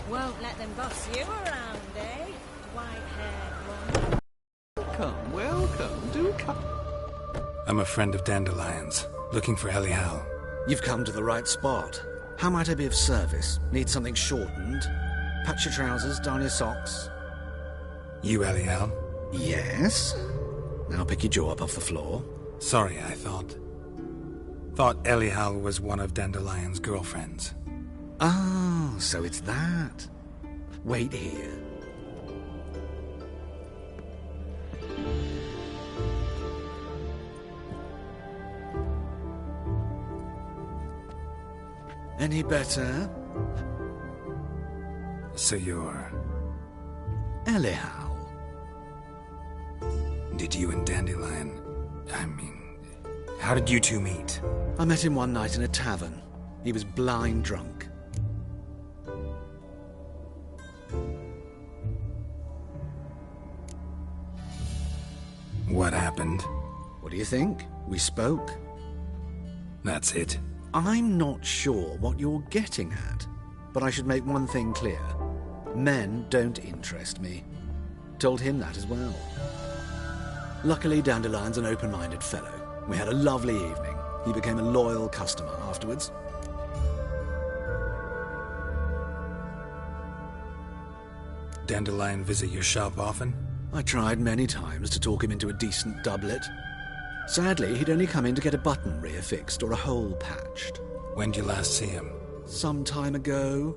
Won't let them boss you around, eh? White-haired one. Welcome, welcome. Do come. I'm a friend of Dandelion's, looking for Elial. You've come to the right spot. How might I be of service? Need something shortened? Patch your trousers, darn your socks. You Elial? Yes. Now pick your jaw up off the floor. Sorry, I thought Elial was one of Dandelion's girlfriends. Oh, so it's that. Wait here. Any better? So you're... Elihow. Did you and Dandelion... how did you two meet? I met him one night in a tavern. He was blind drunk. What happened? What do you think? We spoke. That's it? I'm not sure what you're getting at, but I should make one thing clear. Men don't interest me. Told him that as well. Luckily, Dandelion's an open-minded fellow. We had a lovely evening. He became a loyal customer afterwards. Dandelion visit your shop often? I tried many times to talk him into a decent doublet. Sadly, he'd only come in to get a button reaffixed or a hole patched. When did you last see him? Some time ago.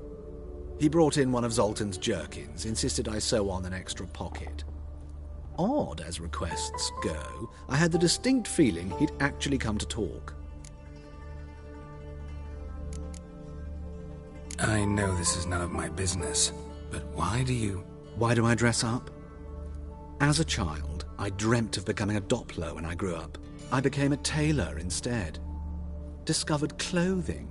He brought in one of Zoltan's jerkins, insisted I sew on an extra pocket. Odd as requests go, I had the distinct feeling he'd actually come to talk. I know this is none of my business, but why do you... Why do I dress up? As a child, I dreamt of becoming a Doppler when I grew up. I became a tailor instead. Discovered clothing.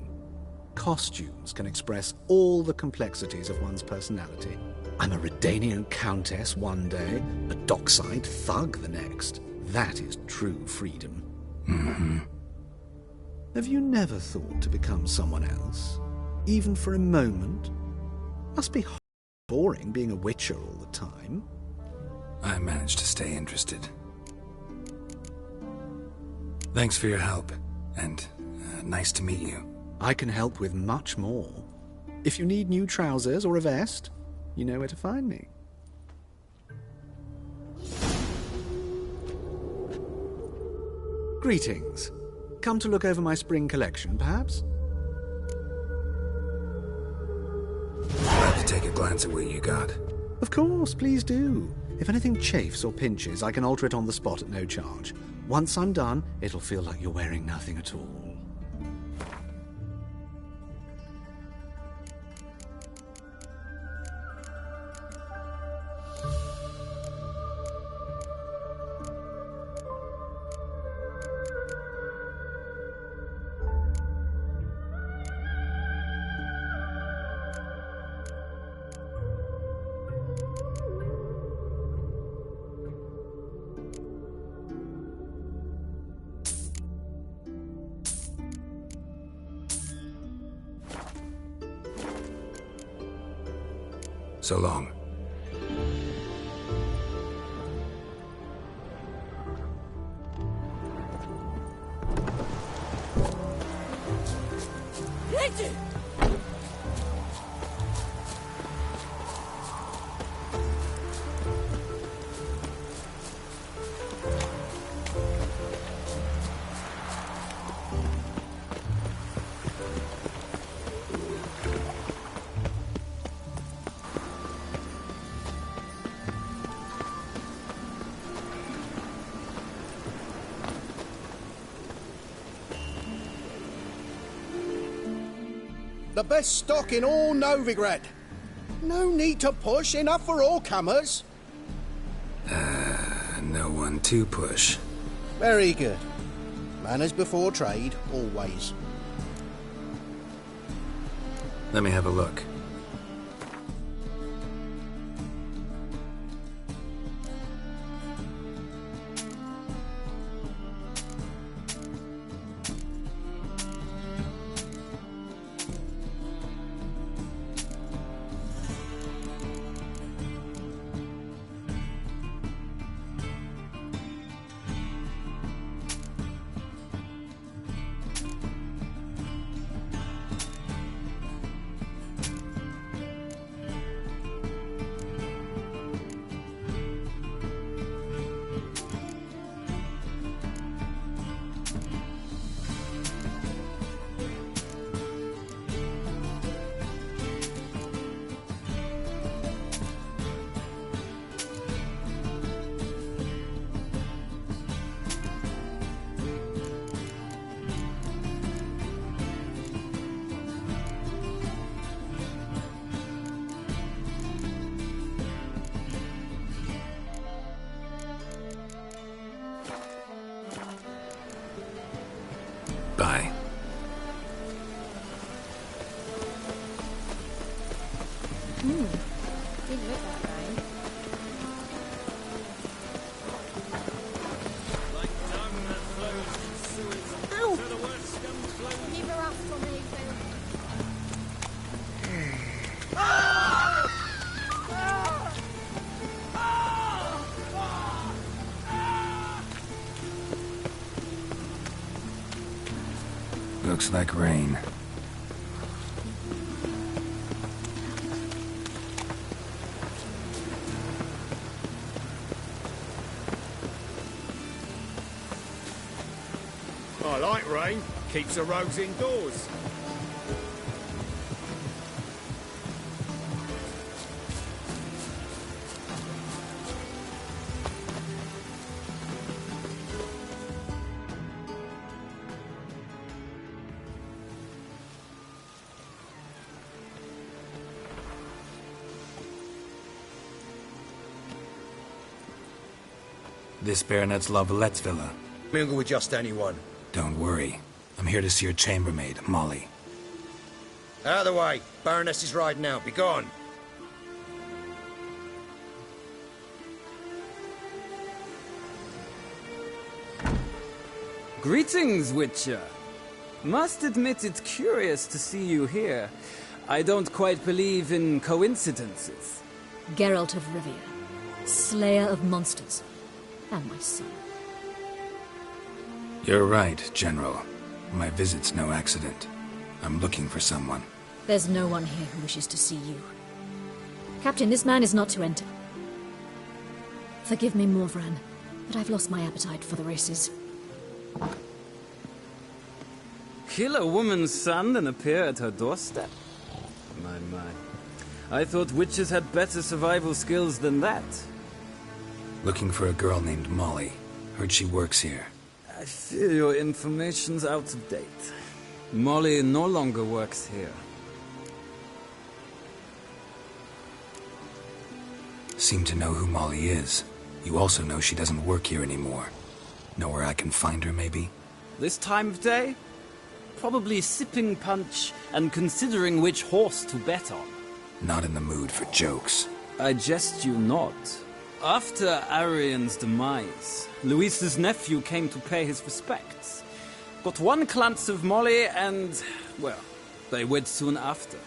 Costumes can express all the complexities of one's personality. I'm a Redanian countess one day, a dockside thug the next. That is true freedom. Mm-hmm. Have you never thought to become someone else? Even for a moment? Must be boring being a witcher all the time. I managed to stay interested. Thanks for your help, and nice to meet you. I can help with much more. If you need new trousers or a vest, you know where to find me. Greetings. Come to look over my spring collection, perhaps? I'd like to take a glance at what you got. Of course, please do. If anything chafes or pinches, I can alter it on the spot at no charge. Once I'm done, it'll feel like you're wearing nothing at all. So long. The best stock in all Novigrad. No need to push, enough for all comers. No one to push. Very good. Manners before trade, always. Let me have a look. Bye. Didn't look that way. Ow! Keep her off from me, Phil. Looks like rain. I like rain. Keeps the rogues indoors. This Baronet's Lavalettes villa. Mingle with just anyone. Don't worry. I'm here to see your chambermaid, Molly. Out of the way. Baroness is riding out. Be gone. Greetings, Witcher. Must admit it's curious to see you here. I don't quite believe in coincidences. Geralt of Rivia, slayer of monsters, and my son. You're right, General. My visit's no accident. I'm looking for someone. There's no one here who wishes to see you. Captain, this man is not to enter. Forgive me, Morvran, but I've lost my appetite for the races. Kill a woman's son and appear at her doorstep? My. I thought witches had better survival skills than that. Looking for a girl named Molly. Heard she works here. I fear your information's out of date. Molly no longer works here. Seem to know who Molly is. You also know she doesn't work here anymore. Know where I can find her, maybe? This time of day? Probably sipping punch and considering which horse to bet on. Not in the mood for jokes. I jest you not. After Arian's demise, Luis's nephew came to pay his respects. Got one glance of Molly and, well, they wed soon after.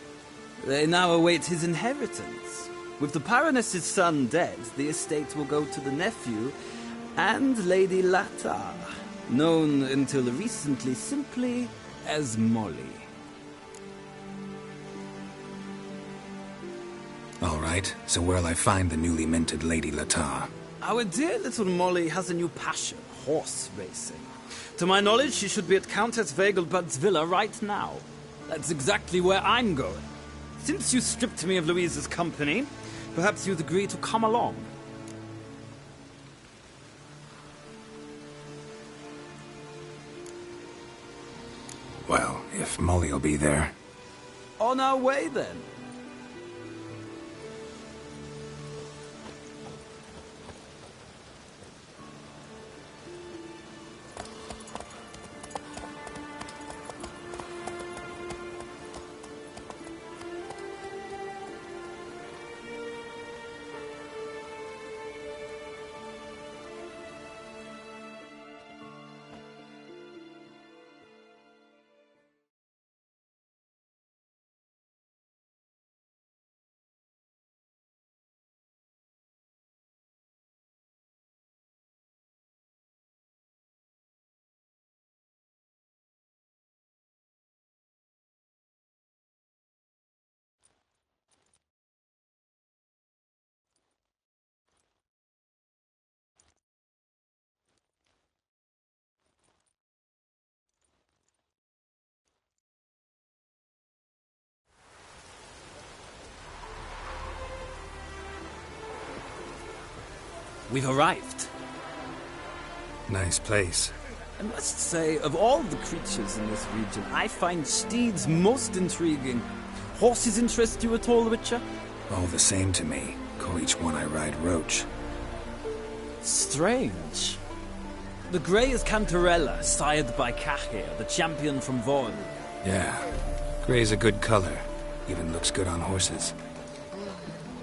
They now await his inheritance. With the Baroness's son dead, the estate will go to the nephew and Lady Latar, known until recently simply as Molly. All right, so where'll I find the newly minted Lady Latar? Our dear little Molly has a new passion, horse racing. To my knowledge, she should be at Countess Vegelbud's villa right now. That's exactly where I'm going. Since you stripped me of Louise's company, perhaps you'd agree to come along. Well, if Molly'll be there. On our way, then. We've arrived. Nice place. I must say, of all the creatures in this region, I find steeds most intriguing. Horses interest you at all, Witcher? All the same to me. Call each one I ride Roach. Strange. The grey is Cantarella, sired by Cahir, the champion from Vorl. Yeah, grey's a good color. Even looks good on horses.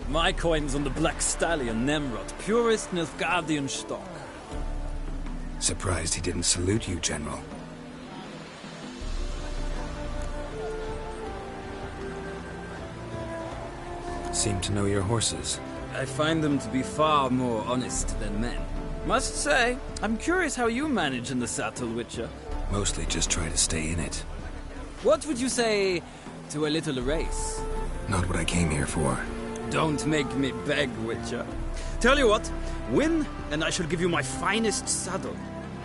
My coin's on the Black Stallion, Nemrod, purest Nilfgaardian stock. Surprised he didn't salute you, General. Seem to know your horses. I find them to be far more honest than men. Must say, I'm curious how you manage in the saddle, Witcher. Mostly just try to stay in it. What would you say to a little race? Not what I came here for. Don't make me beg, Witcher. Tell you what, win, and I shall give you my finest saddle.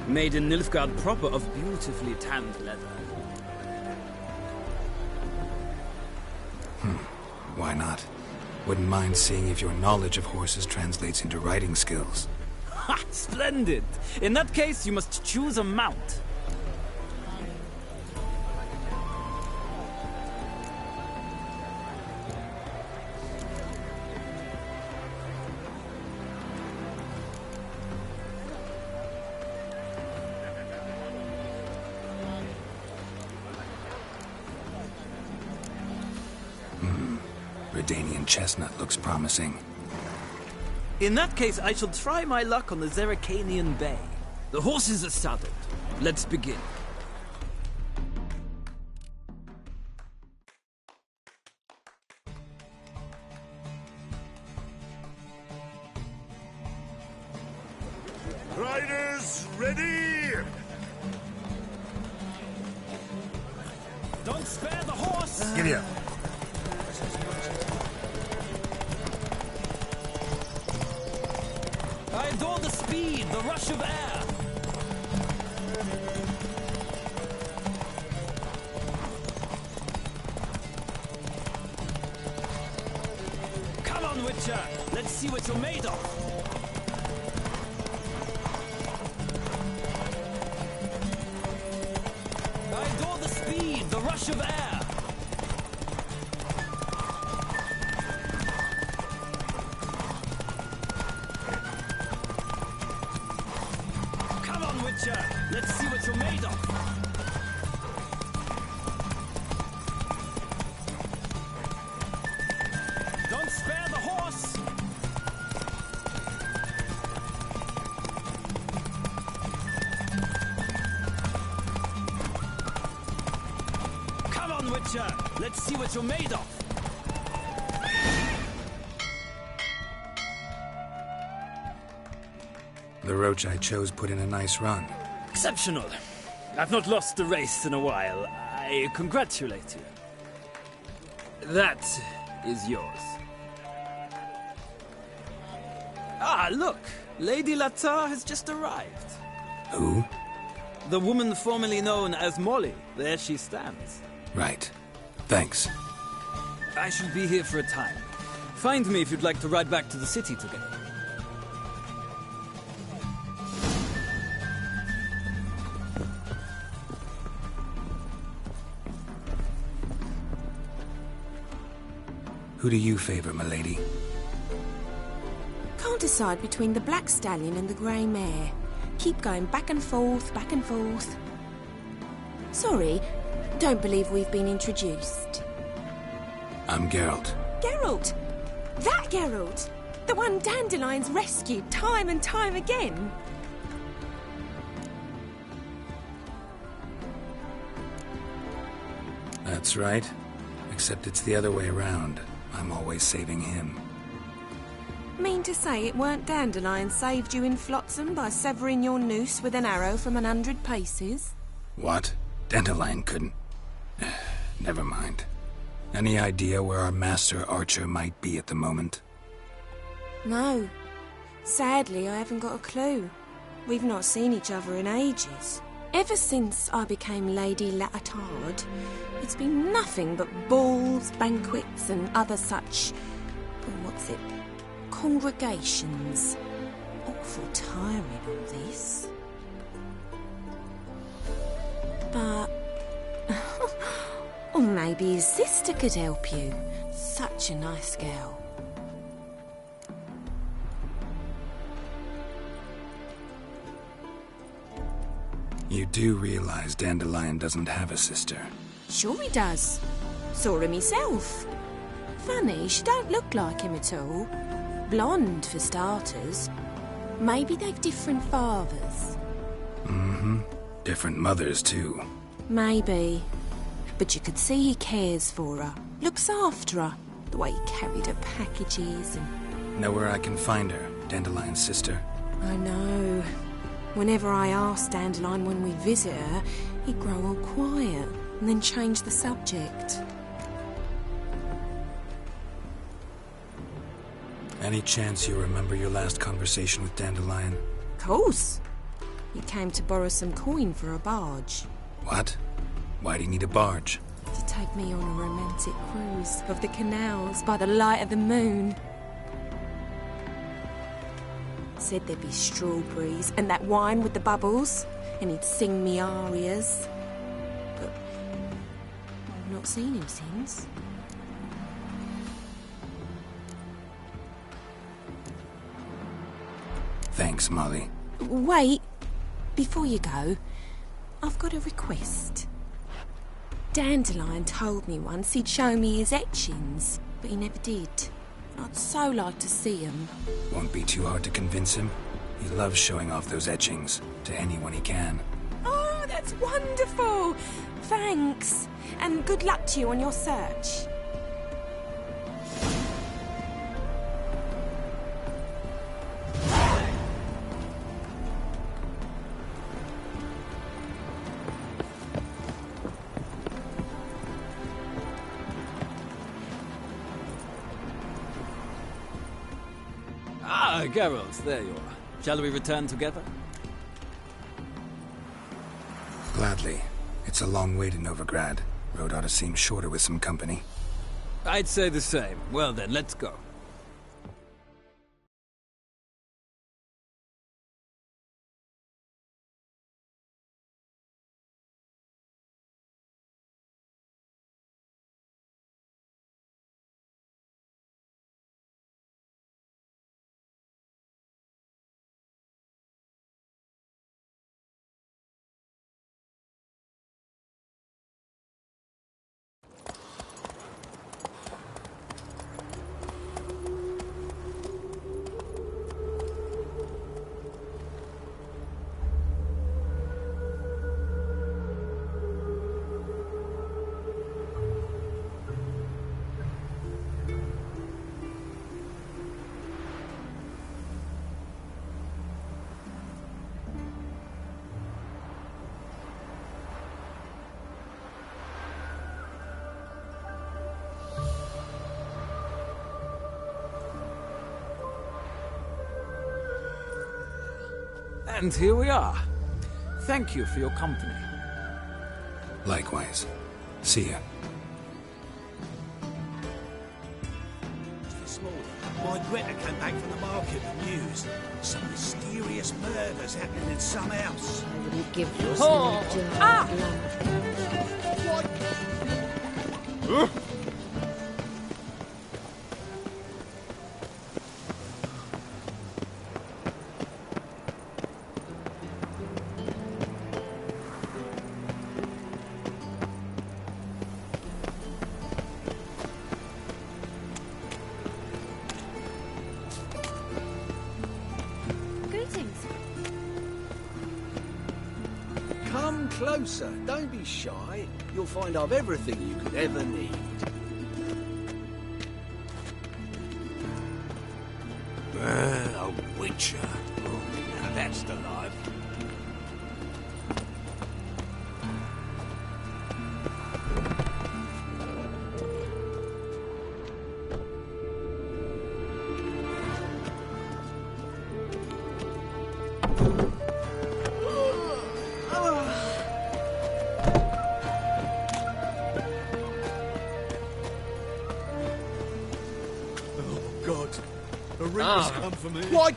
Made in Nilfgaard proper of beautifully tanned leather. Why not? Wouldn't mind seeing if your knowledge of horses translates into riding skills. Ha! Splendid! In that case, you must choose a mount. Redanian chestnut looks promising. In that case, I shall try my luck on the Zeracanian Bay. The horses are saddled. Let's begin. Riders, ready! Don't spare the horse! Give here. I adore the speed, the rush of air. Come on, Witcher. Let's see what you're made of. I adore the speed, the rush of air. Let's see what you're made of. Don't spare the horse. Come on, Witcher. Let's see what you're made of. The roach I chose put in a nice run. Exceptional. I've not lost a race in a while. I congratulate you. That is yours. Ah, look. Lady Latar has just arrived. Who? The woman formerly known as Molly. There she stands. Right. Thanks. I shall be here for a time. Find me if you'd like to ride back to the city together. Who do you favor, milady? Can't decide between the Black Stallion and the Grey Mare. Keep going back and forth, back and forth. Sorry, don't believe we've been introduced. I'm Geralt. Geralt! That Geralt! The one Dandelion's rescued time and time again. That's right. Except it's the other way around. I'm always saving him. Mean to say it weren't Dandelion saved you in Flotsam by severing your noose with an arrow from 100 paces? What? Dandelion couldn't... Never mind. Any idea where our master archer might be at the moment? No. Sadly, I haven't got a clue. We've not seen each other in ages. Ever since I became Lady Latard, it's been nothing but balls, banquets, and other such... congregations. Awful tiring, all this. But... or maybe his sister could help you. Such a nice girl. You do realize Dandelion doesn't have a sister? Sure he does. Saw her myself. Funny, she don't look like him at all. Blonde, for starters. Maybe they've different fathers. Mm-hmm. Different mothers, too. Maybe. But you could see he cares for her. Looks after her. The way he carried her packages and... Know where I can find her, Dandelion's sister? I know. Whenever I ask Dandelion when we visit her, he'd grow all quiet and then change the subject. Any chance you remember your last conversation with Dandelion? Of course. He came to borrow some coin for a barge. What? Why do you need a barge? To take me on a romantic cruise of the canals by the light of the moon. Said there'd be strawberries and that wine with the bubbles, and he'd sing me arias. But I've not seen him since. Thanks, Molly. Wait, before you go, I've got a request. Dandelion told me once he'd show me his etchings, but he never did. I'd so like to see them. Won't be too hard to convince him. He loves showing off those etchings to anyone he can. Oh, that's wonderful! Thanks, and good luck to you on your search. Ah, Geralt, there you are. Shall we return together? Gladly. It's a long way to Novigrad. Road ought to seem shorter with some company. I'd say the same. Well then, let's go. And here we are. Thank you for your company. Likewise. See ya. This morning, my Greta came back from the market with news. Some mysterious murders happening in some house. I wouldn't give you Oh. Ah! Come closer. Don't be shy. You'll find I've everything you could ever need. A witcher. Oh, now that's the life. The Reaper's come for me. Why?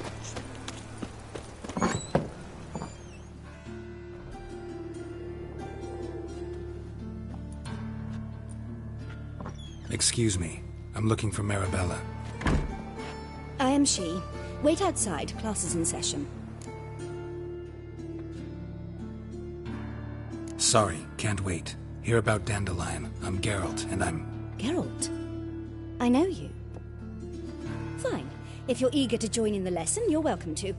Excuse me. I'm looking for Marabella. I am she. Wait outside. Class is in session. Sorry, can't wait. Hear about Dandelion. I'm Geralt, and I'm... Geralt? I know you. Fine. If you're eager to join in the lesson, you're welcome to.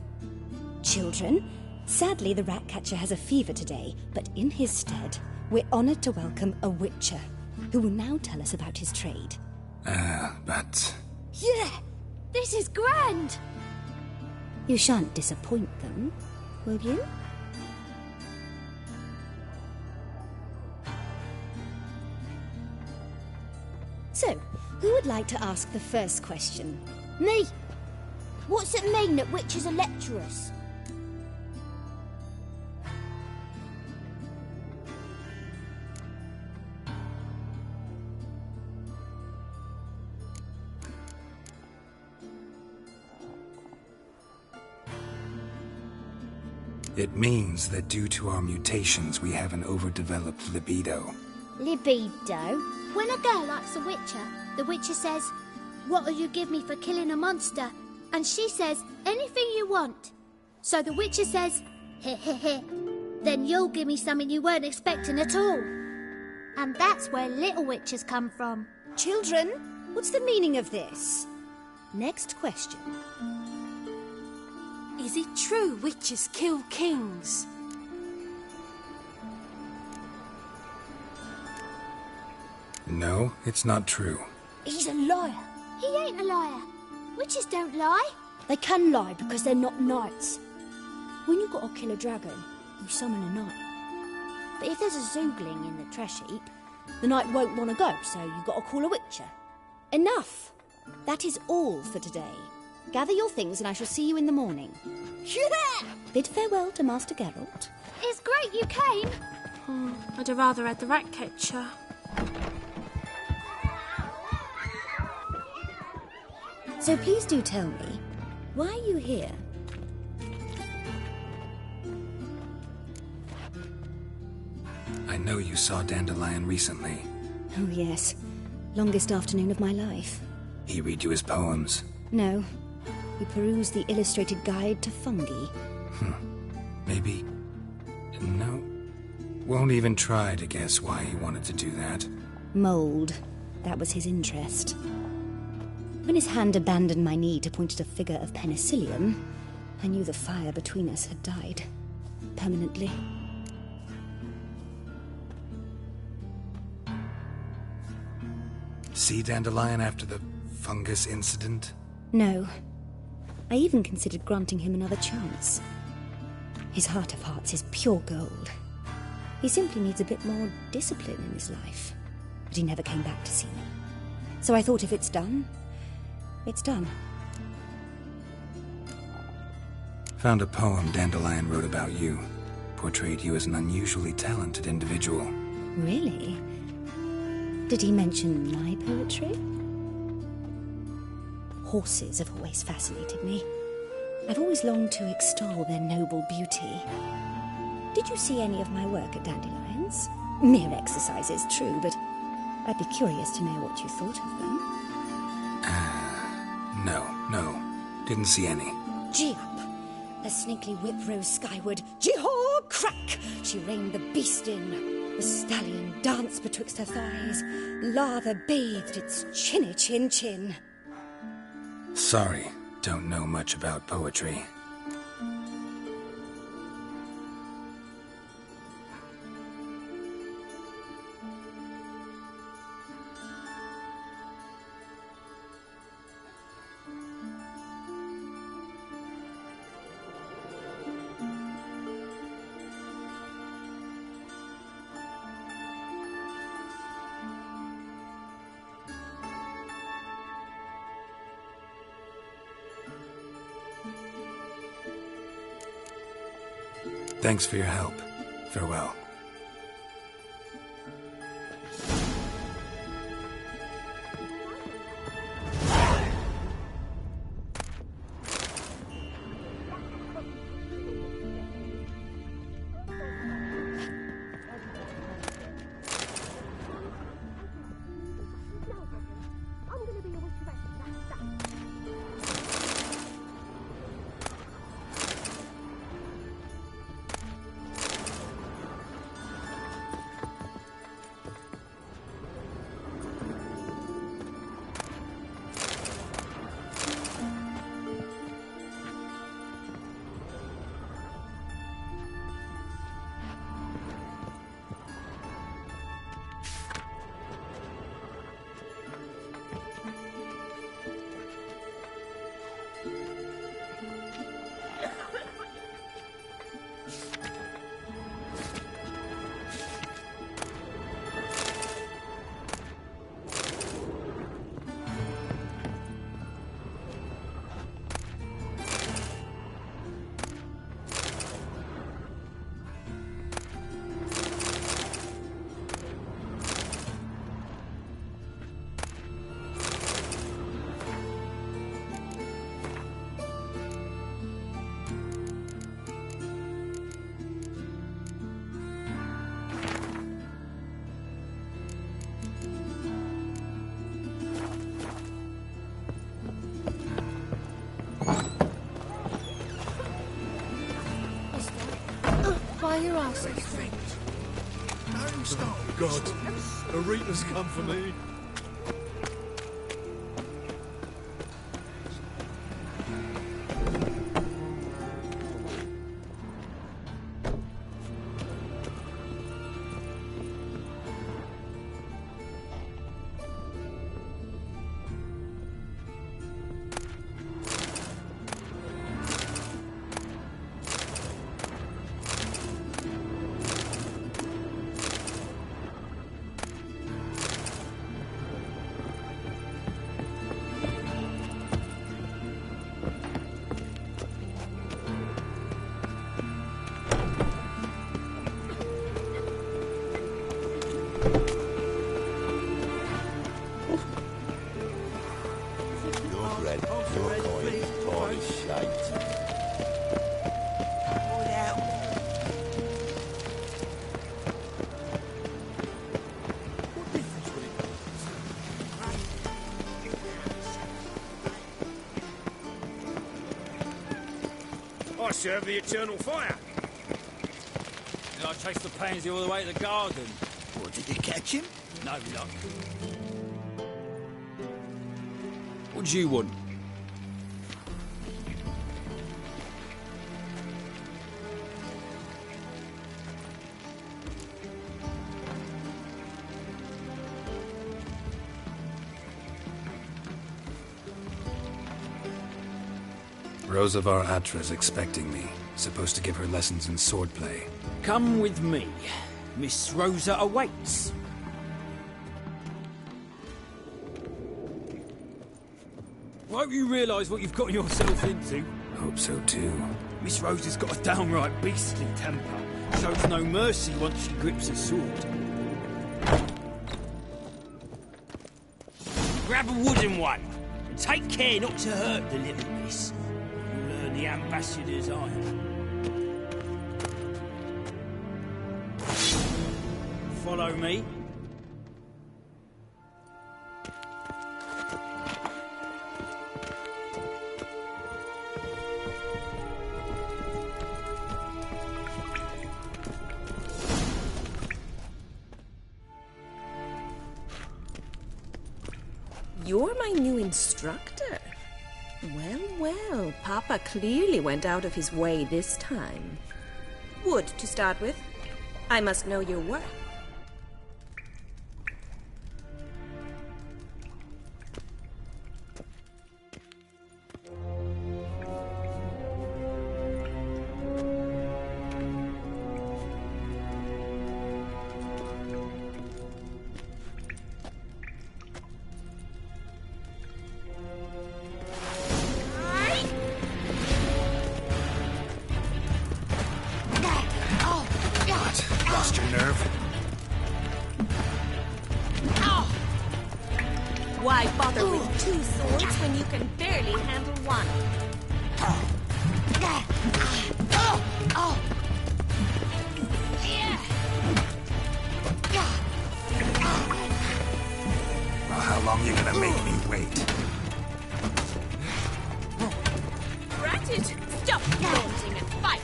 Children, sadly the Ratcatcher has a fever today, but in his stead, we're honoured to welcome a Witcher, who will now tell us about his trade. But... Yeah! This is grand! You shan't disappoint them, will you? So, who would like to ask the first question? Me! What's it mean that witches are lecturers? It means that due to our mutations, we have an overdeveloped libido. Libido? When a girl likes a witcher, the witcher says, "What'll you give me for killing a monster?" And she says, "Anything you want." So the witcher says, "Heh heh heh. Then you'll give me something you weren't expecting at all." And that's where little witches come from. Children, what's the meaning of this? Next question. Is it true witches kill kings? No, it's not true. He's a liar. He ain't a liar. Witches don't lie. They can lie because they're not knights. When you've got to kill a dragon, you summon a knight. But if there's a zoogling in the trash heap, the knight won't want to go, so you've got to call a witcher. Enough! That is all for today. Gather your things and I shall see you in the morning. Yeah! Bid farewell to Master Geralt. It's great you came. Oh, I'd have rather had the Ratcatcher. So please do tell me, why are you here? I know you saw Dandelion recently. Oh yes, longest afternoon of my life. He read you his poems. No, we perused the illustrated guide to fungi. Maybe... No. Won't even try to guess why he wanted to do that. Mould. That was his interest. When his hand abandoned my knee to point at a figure of penicillium, I knew the fire between us had died. Permanently. See Dandelion after the fungus incident? No. I even considered granting him another chance. His heart of hearts is pure gold. He simply needs a bit more discipline in his life. But he never came back to see me. So I thought if it's done, it's done. Found a poem Dandelion wrote about you. Portrayed you as an unusually talented individual. Really? Did he mention my poetry? Horses have always fascinated me. I've always longed to extol their noble beauty. Did you see any of my work at Dandelion's? Mere exercises, true, but I'd be curious to know what you thought of them. No. Didn't see any. Gee up! A snaky whip rose skyward. Jee-haw! Crack! She reined the beast in. The stallion danced betwixt her thighs. Lather bathed its chinny chin. Sorry, don't know much about poetry. Thanks for your help. Farewell. Why your arse so Oh, God. A reaper's come for me. I serve the eternal fire. Did I chase the pansy all the way to the garden? What, did you catch him? No luck. What do you want? Rosa var Atra's expecting me. Supposed to give her lessons in swordplay. Come with me. Miss Rosa awaits. I hope you realise what you've got yourself into. Hope so too. Miss Rosa's got a downright beastly temper. Shows no mercy once she grips a sword. Grab a wooden one, and take care not to hurt the little miss. You'll learn the ambassador's iron. Follow me. You're my new instructor. Well, well, Papa clearly went out of his way this time. Wood, to start with. I must know your work. Lost your nerve? Why bother with two swords when you can barely handle one? Well, how long you gonna make me wait? Ratted! Stop daunting and fight!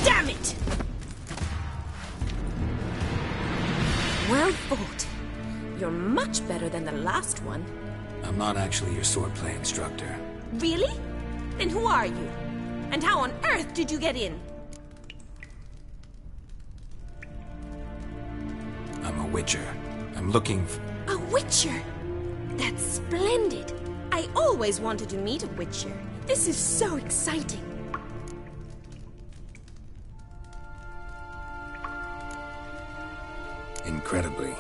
Damn it! Well fought. You're much better than the last one. I'm not actually your swordplay instructor. Really? Then who are you? And how on earth did you get in? I'm a witcher. I'm looking for... A witcher? That's splendid. I always wanted to meet a witcher. This is so exciting. Incredibly.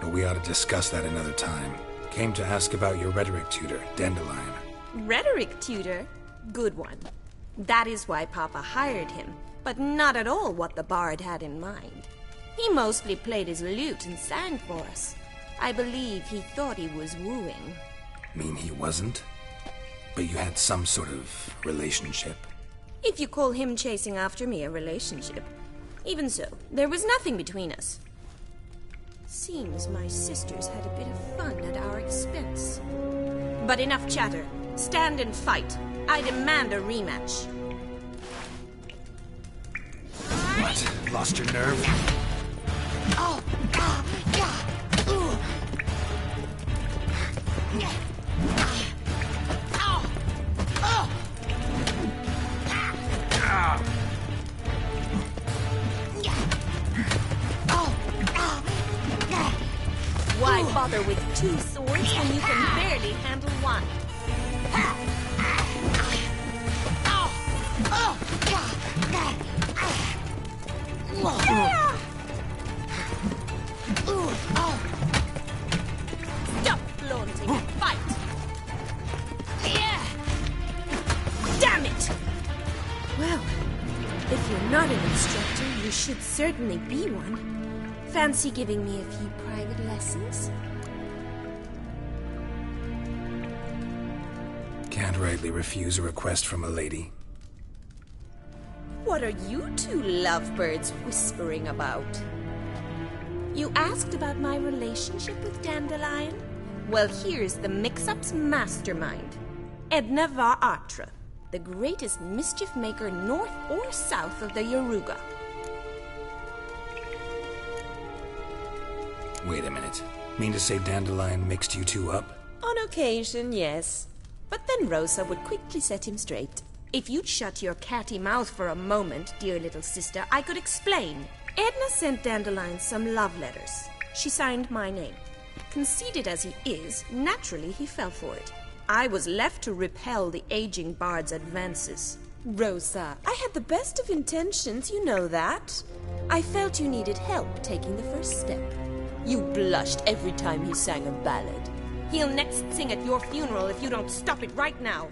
But we ought to discuss that another time. Came to ask about your rhetoric tutor, Dandelion. Rhetoric tutor? Good one. That is why Papa hired him, but not at all what the bard had in mind. He mostly played his lute and sang for us. I believe he thought he was wooing. Mean he wasn't? But you had some sort of relationship? If you call him chasing after me a relationship. Even so, there was nothing between us. Seems my sisters had a bit of fun at our expense. But enough chatter. Stand and fight. I demand a rematch. What? Lost your nerve? Oh, Why bother with two swords when you can barely handle one? Stop flaunting and fight! Damn it! Well, if you're not an instructor, you should certainly be one. Fancy giving me a few private lessons? Can't rightly refuse a request from a lady. What are you two lovebirds whispering about? You asked about my relationship with Dandelion? Well, here's the mix-up's mastermind. Edna Va Atra, the greatest mischief maker north or south of the Yaruga. Wait a minute. Mean to say Dandelion mixed you two up? On occasion, yes. But then Rosa would quickly set him straight. If you'd shut your catty mouth for a moment, dear little sister, I could explain. Edna sent Dandelion some love letters. She signed my name. Conceited as he is, naturally he fell for it. I was left to repel the aging bard's advances. Rosa, I had the best of intentions, you know that. I felt you needed help taking the first step. You blushed every time he sang a ballad. He'll next sing at your funeral if you don't stop it right now.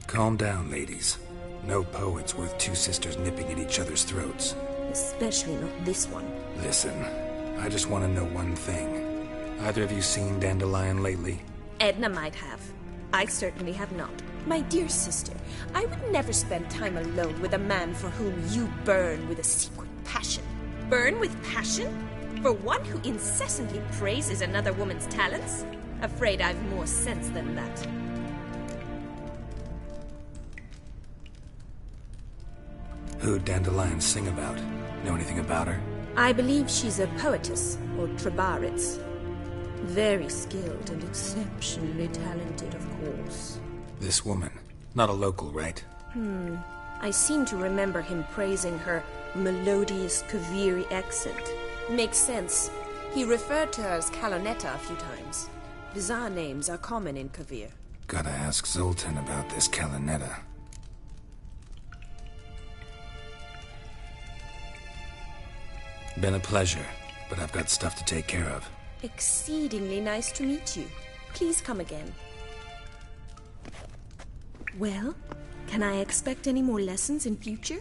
Calm down, ladies. No poet's worth two sisters nipping at each other's throats. Especially not this one. Listen, I just want to know one thing. Either of you seen Dandelion lately? Edna might have. I certainly have not. My dear sister, I would never spend time alone with a man for whom you burn with a secret passion. Burn with passion? For one who incessantly praises another woman's talents? Afraid I've more sense than that. Who'd Dandelion sing about? Know anything about her? I believe she's a poetess, or Trebaritz. Very skilled and exceptionally talented, of course. This woman. Not a local, right? I seem to remember him praising her melodious Kaviri accent. Makes sense. He referred to her as Kalonetta a few times. Bizarre names are common in Kavir. Gotta ask Zoltan about this Kalonetta. Been a pleasure, but I've got stuff to take care of. Exceedingly nice to meet you. Please come again. Well, can I expect any more lessons in future?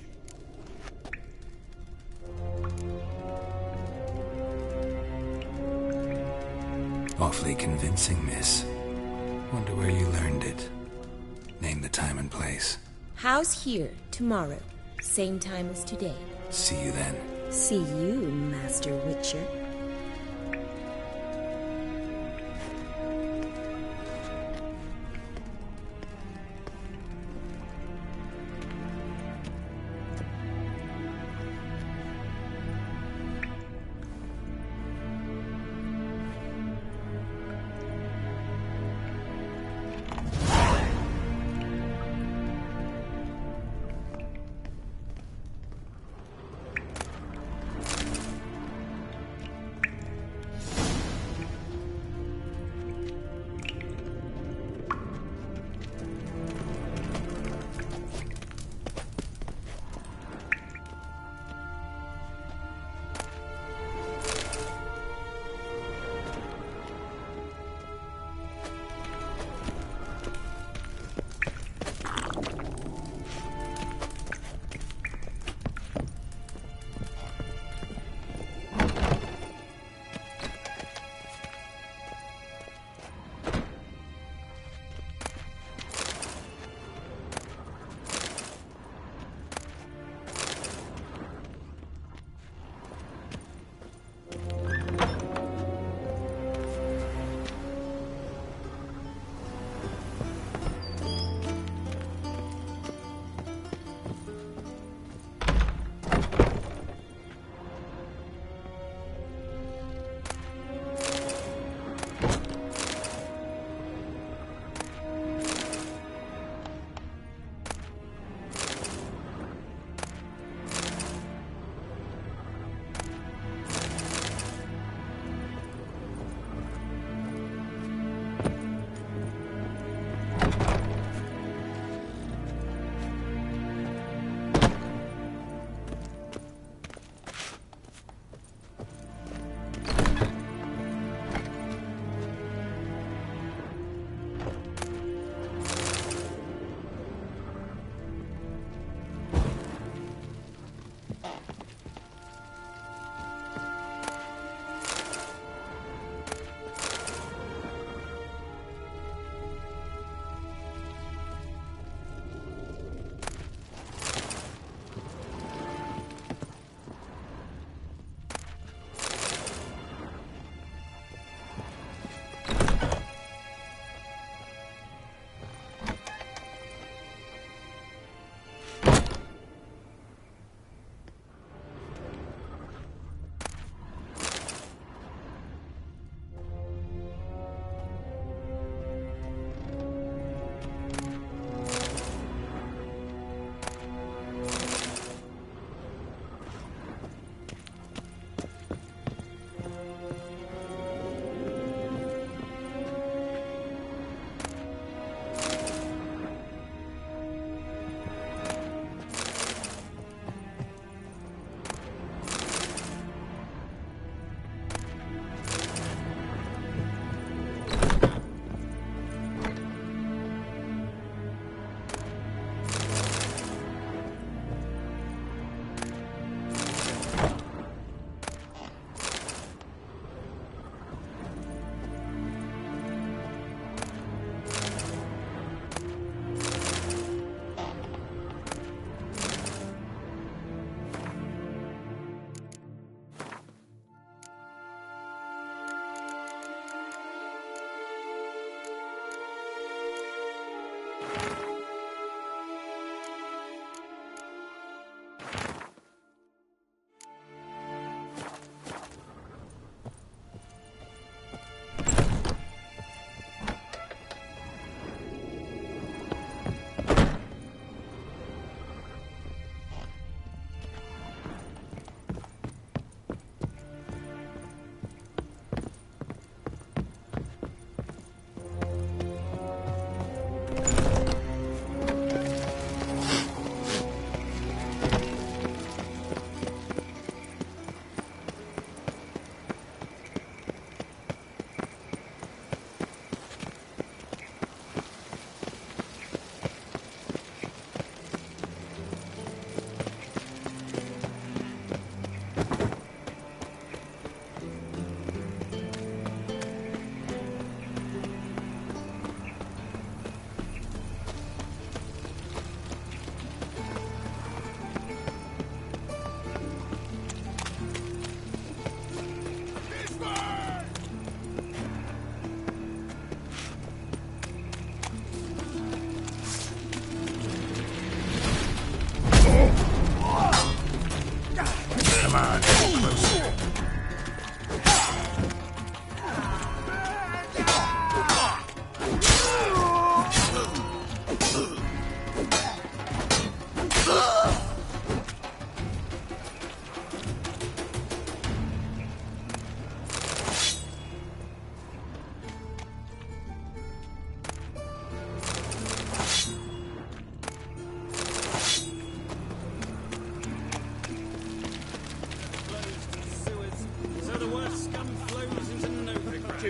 Awfully convincing, miss. Wonder where you learned it. Name the time and place. House here, tomorrow. Same time as today. See you then. See you, Master Witcher.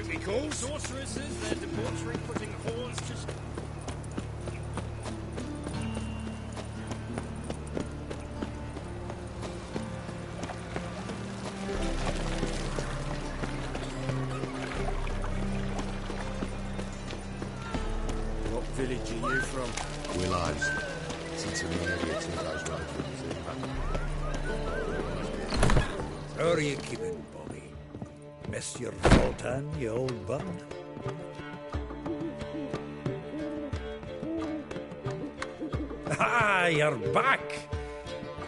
duty calls. Sorceresses, their debauchery putting whores to... What village are you from? Willows. Sits in the area till those relatives. How are you keeping, Bobby? Miss your Zoltan, you old bun? Ah, you're back!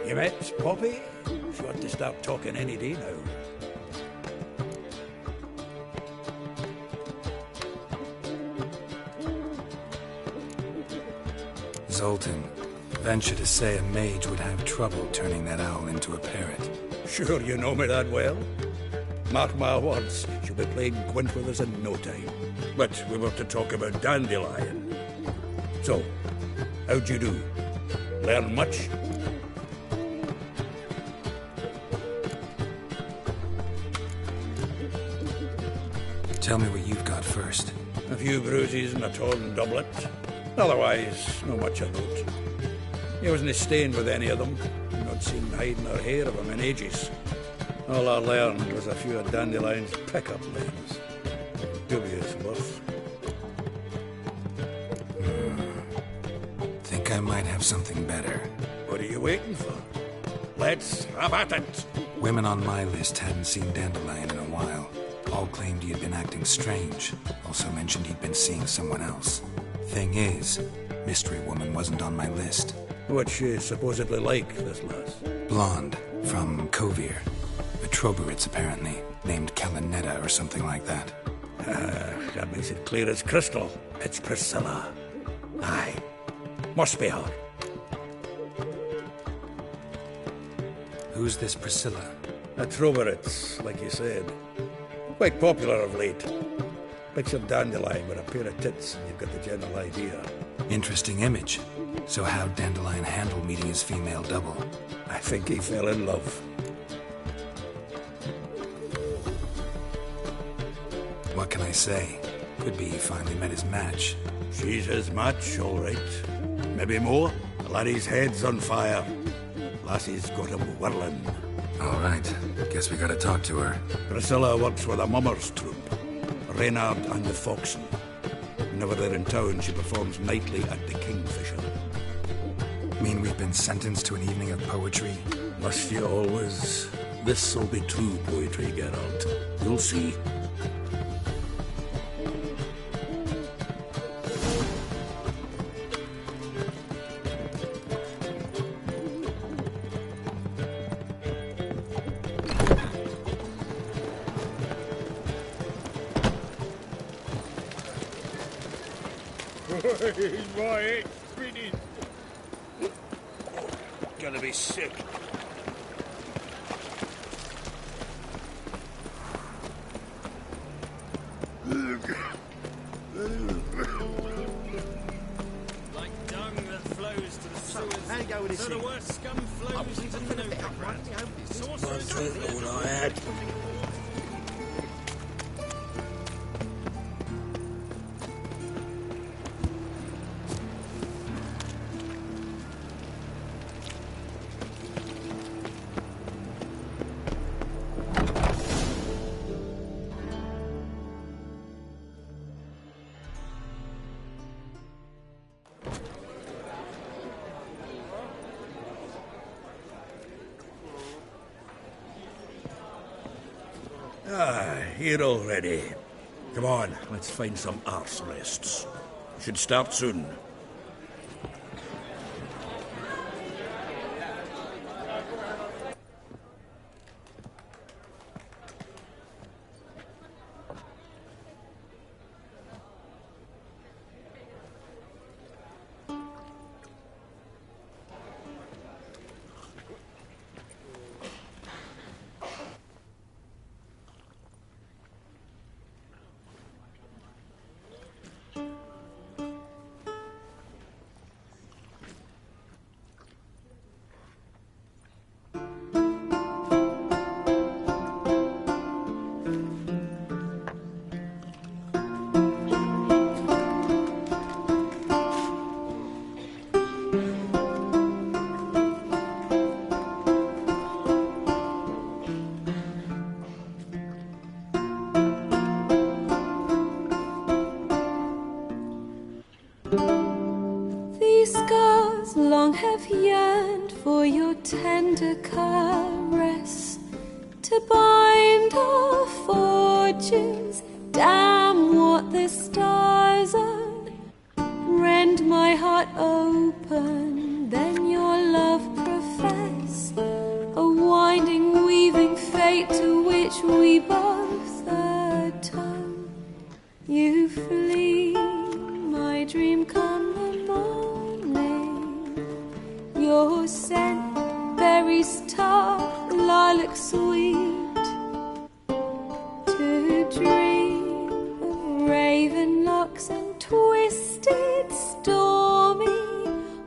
You met Poppy? She want to start talking any day now. Zoltan, venture to say a mage would have trouble turning that owl into a parrot. Sure you know me that well? Mark my words, she'll be playing Gwent with us in no time. But we were to talk about Dandelion. So, how'd you do? Learn much? Tell me what you've got first. A few bruises and a torn doublet. Otherwise, no much of note. He wasn't staying with any of them. Not seen hiding or hair of them in ages. All I learned was a few of Dandelion's pick-up lines. Dubious worth. Think I might have something better. What are you waiting for? Let's have at it! Women on my list hadn't seen Dandelion in a while. All claimed he had been acting strange. Also mentioned he'd been seeing someone else. Thing is, Mystery Woman wasn't on my list. What's she supposedly like, this lass? Blonde, from Kovir. A Troberitz, apparently, named Kalinetta or something like that. That makes it clear as crystal. It's Priscilla. Aye. Must be her. Who's this Priscilla? A Troberitz, like you said. Quite popular of late. Picture Dandelion with a pair of tits and you've got the general idea. Interesting image. So how'd Dandelion handle meeting his female double? I think he fell in love. What can I say? Could be he finally met his match. She's his match, all right. Maybe more. The laddie's head's on fire. Lassie's got him whirling. All right. Guess we gotta talk to her. Priscilla works with a mummers troupe. Reynard and the Foxen. Whenever they're in town, she performs nightly at the Kingfisher. Mean we've been sentenced to an evening of poetry? Must you always? This'll be true poetry, Geralt. You'll see. My head spinning. Gonna be sick. Like dung that flows to the sewers, how you go with this so the thing? worst scum flows into Novigrad. Sorcerers All I had. Here already. Come on, let's find some arse rests. Should start soon. tender caress to bind our fortunes. Damn what the stars own. Rend my heart open, then your love profess. A winding, weaving fate to which we both atone. You flee, my dream come the morning. Your scent, berries tart, lilac sweet. To dream of raven locks and twisted, stormy,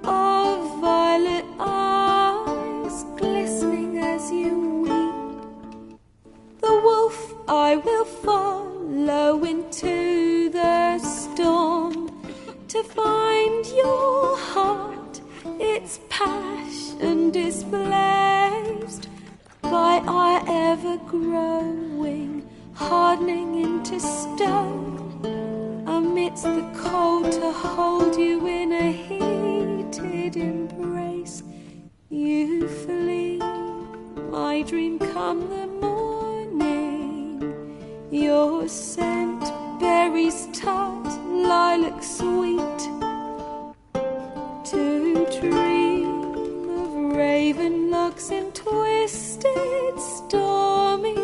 of violet eyes glistening as you weep. The wolf I will follow into the storm to find your heart, its passion displaced by our ever-growing, hardening into stone. Amidst the cold to hold you in a heated embrace. You flee, my dream come the morning. Your scent, berries tart, lilac sweet. To dream of raven locks and twisted, stormy,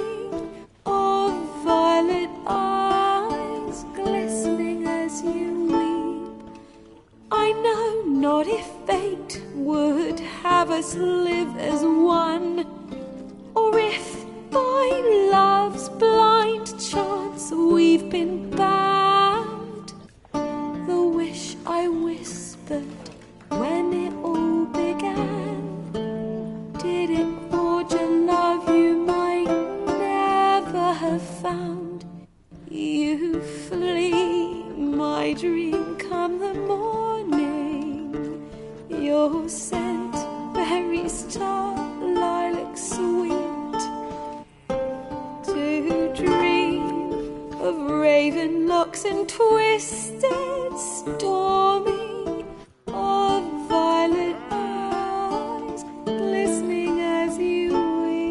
of violet eyes glistening as you weep. I know not if fate would have us live as one, or if by love's blind chance we've been bound. The wish I whispered when it all began, did it forge a love you might never have found? You flee, my dream come the morning. Your scent, berries tart, lilac sweet. To dream of raven locks and twisted, stormy, of violet eyes glistening as you weep.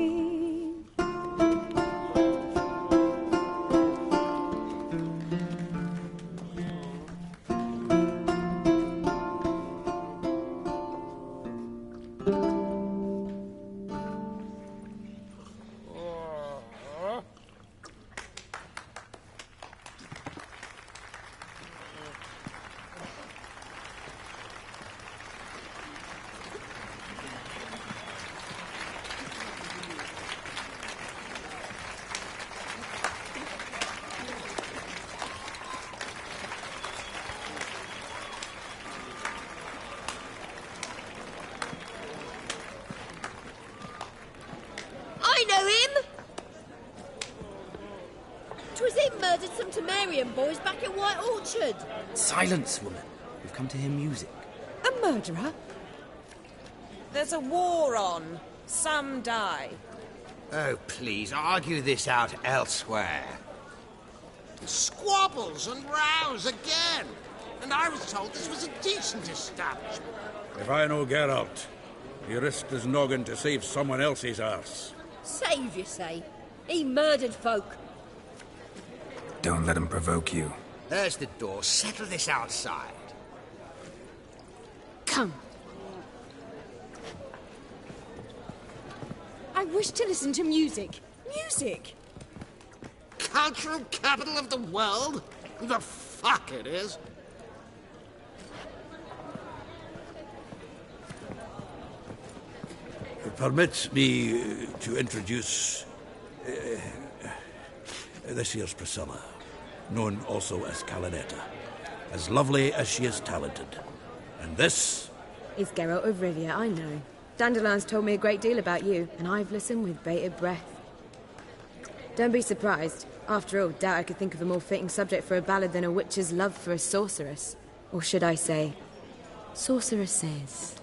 I know him! 'Twas him murdered some Temerian boys back at White Orchard. Silence, woman. We've come to hear music. A murderer? There's a war on. Some die. Oh, please, argue this out elsewhere. Squabbles and rows again. And I was told this was a decent establishment. If I know Geralt, he risked his noggin to save someone else's arse. Save, you say? He murdered folk. Don't let him provoke you. There's the door. Settle this outside. Come. I wish to listen to music. Music? Cultural capital of the world? The fuck it is. Permit me to introduce... this here's Priscilla, known also as Calinetta. As lovely as she is talented. And this... It's Geralt of Rivia, I know. Dandelion's told me a great deal about you, and I've listened with bated breath. Don't be surprised. After all, doubt I could think of a more fitting subject for a ballad than a witch's love for a sorceress. Or should I say, sorceresses.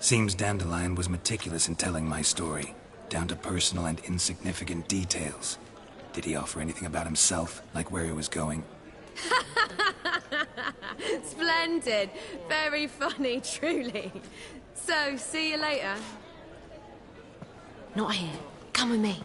Seems Dandelion was meticulous in telling my story, down to personal and insignificant details. Did he offer anything about himself, like where he was going? Splendid. Very funny, truly. So, see you later. Not here. Come with me.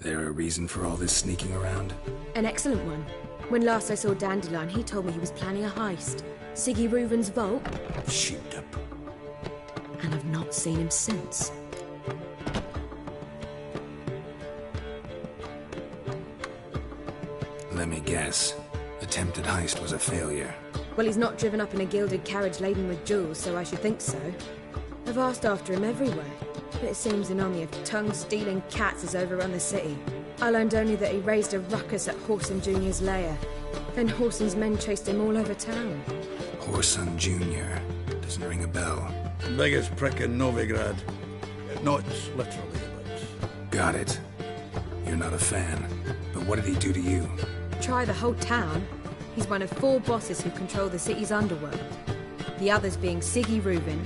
There a reason for all this sneaking around? An excellent one. When last I saw Dandelion, he told me he was planning a heist. Siggy Reuven's vault. Sheeped up. And I've not seen him since. Let me guess. Attempted heist was a failure. Well, he's not driven up in a gilded carriage laden with jewels, so I should think so. I've asked after him everywhere, but it seems an army of tongue-stealing cats has overrun the city. I learned only that he raised a ruckus at Whoreson Jr.'s lair. Then Whoreson's men chased him all over town. Whoreson Jr. Doesn't ring a bell. Biggest prick in Novigrad. Not literally, but... Got it. You're not a fan. But what did he do to you? Try the whole town. He's one of 4 bosses who control the city's underworld. The others being Siggy Reuven,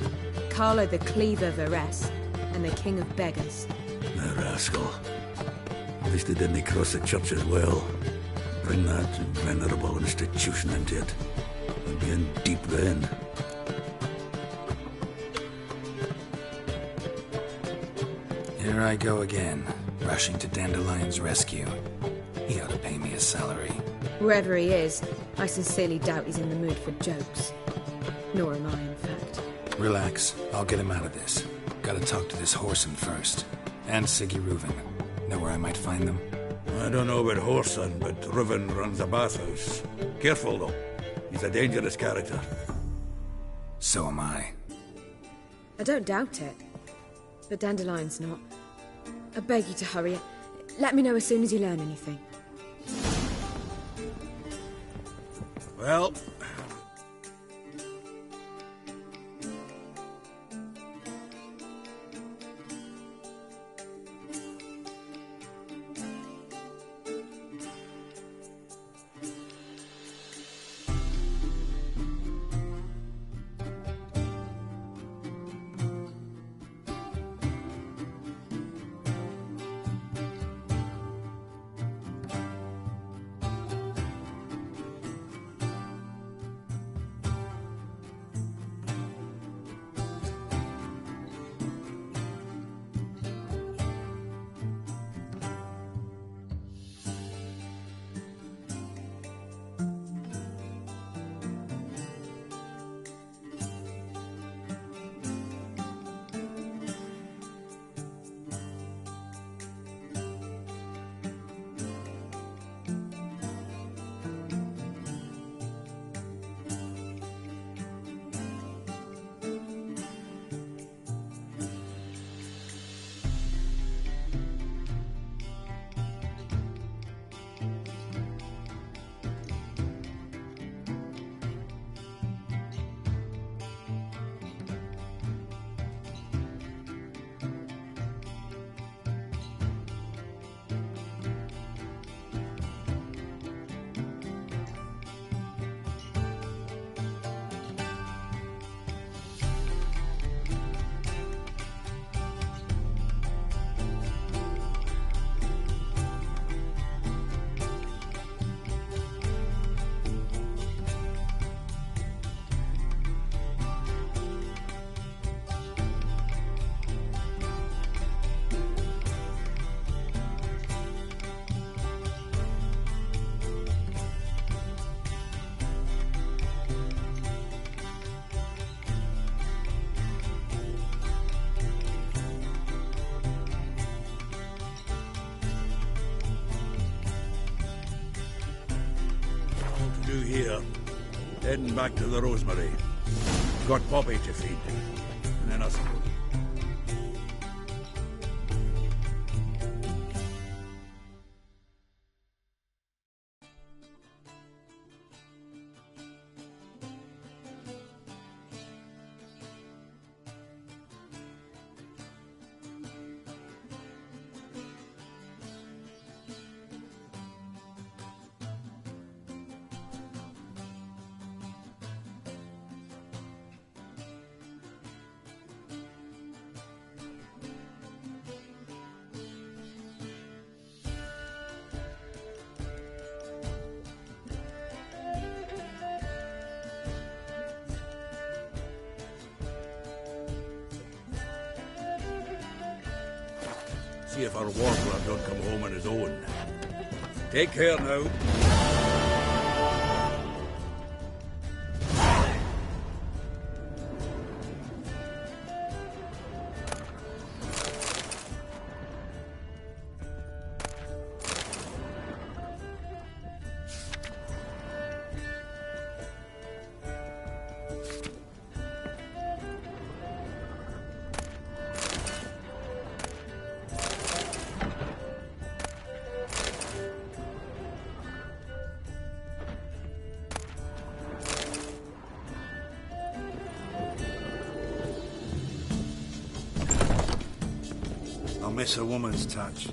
Carlo the Cleaver Varese, and the King of Beggars. The rascal. At least he didn't cross the church as well. Bring that venerable institution into it. We'll be in deep then. Here I go again, rushing to Dandelion's rescue. He ought to pay me a salary. Wherever he is, I sincerely doubt he's in the mood for jokes. Nor am I, in fact. Relax. I'll get him out of this. Gotta talk to this Whoreson first. And Siggy Reuven. Know where I might find them? I don't know about Whoreson, but Reuven runs a bathhouse. Careful, though. He's a dangerous character. So am I. I don't doubt it. But Dandelion's not. I beg you to hurry. Let me know as soon as you learn anything. Well... Here, heading back to the Rosemary. Got Poppy to feed, and then us. See if our warbler don't come home on his own. Take care now. I'll miss a woman's touch.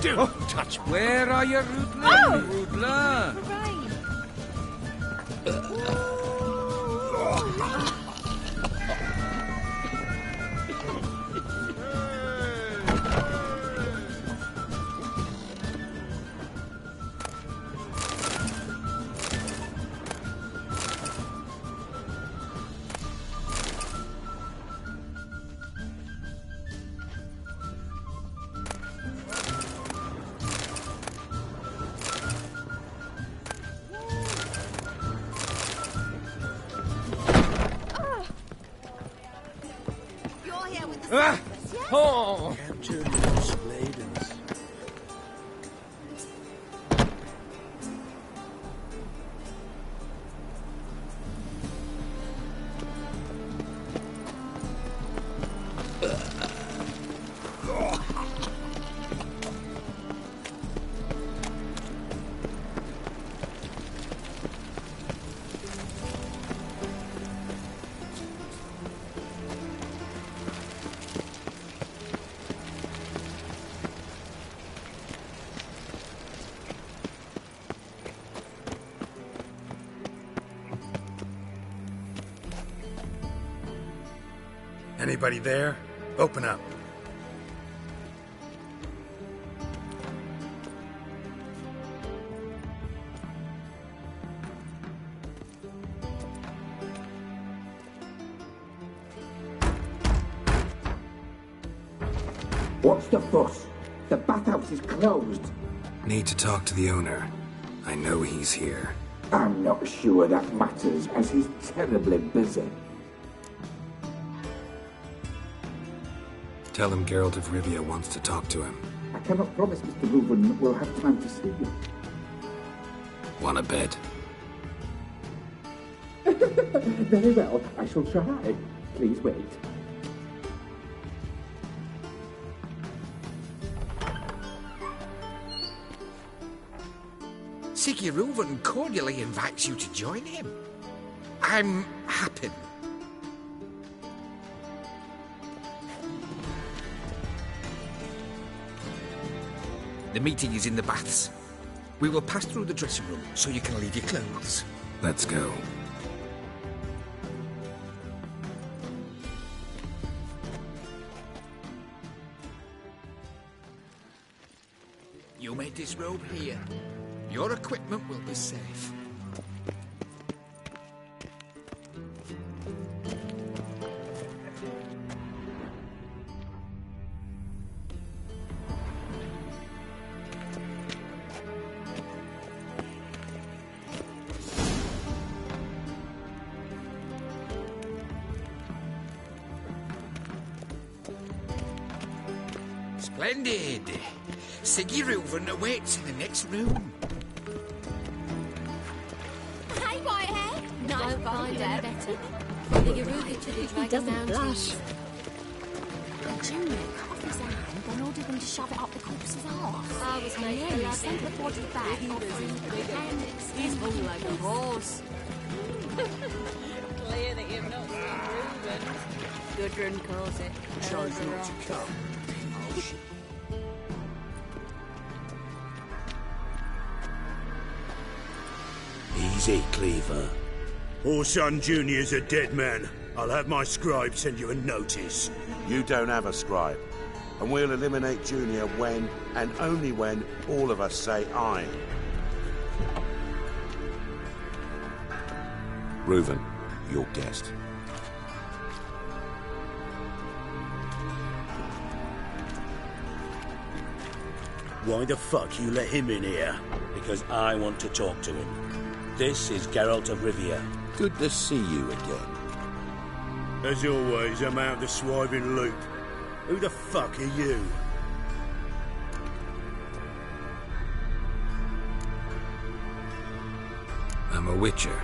Don't touch me. Where are you, Rudler? Rudler! Oh! Capture those ladies. Anybody there? Open up. What's the fuss? The bathhouse is closed. Need to talk to the owner. I know he's here. I'm not sure that matters, as he's terribly busy. Tell him Geralt of Rivia wants to talk to him. I cannot promise Mr. Reuben will have time to see you. Want a bed? Very well, I shall try. Please wait. Siggy Reuven cordially invites you to join him. I'm happy. The meeting is in the baths. We will pass through the dressing room so you can leave your clothes. Let's go. You made this robe here. Your equipment will be safe. Splendid! Siggy Reuven awaits in the next room. Hey, Whitehead! Don't find her better. He doesn't blush. And Junior cut off his hand and ordered them to shove it up the corpse's arse. I was And making then he love sent the body back He's full like a horse. Clear that you've not seen Reuben. Gudrun calls it. Chose not to come. Oh, shit. Easy, Cleaver. Orson Jr.'s a dead man. I'll have my scribe send you a notice. You don't have a scribe. And we'll eliminate Junior when, and only when, all of us say aye. Reuven, your guest. Why the fuck you let him in here? Because I want to talk to him. This is Geralt of Rivia. Good to see you again. As always, I'm out the swiving loop. Who the fuck are you? I'm a witcher.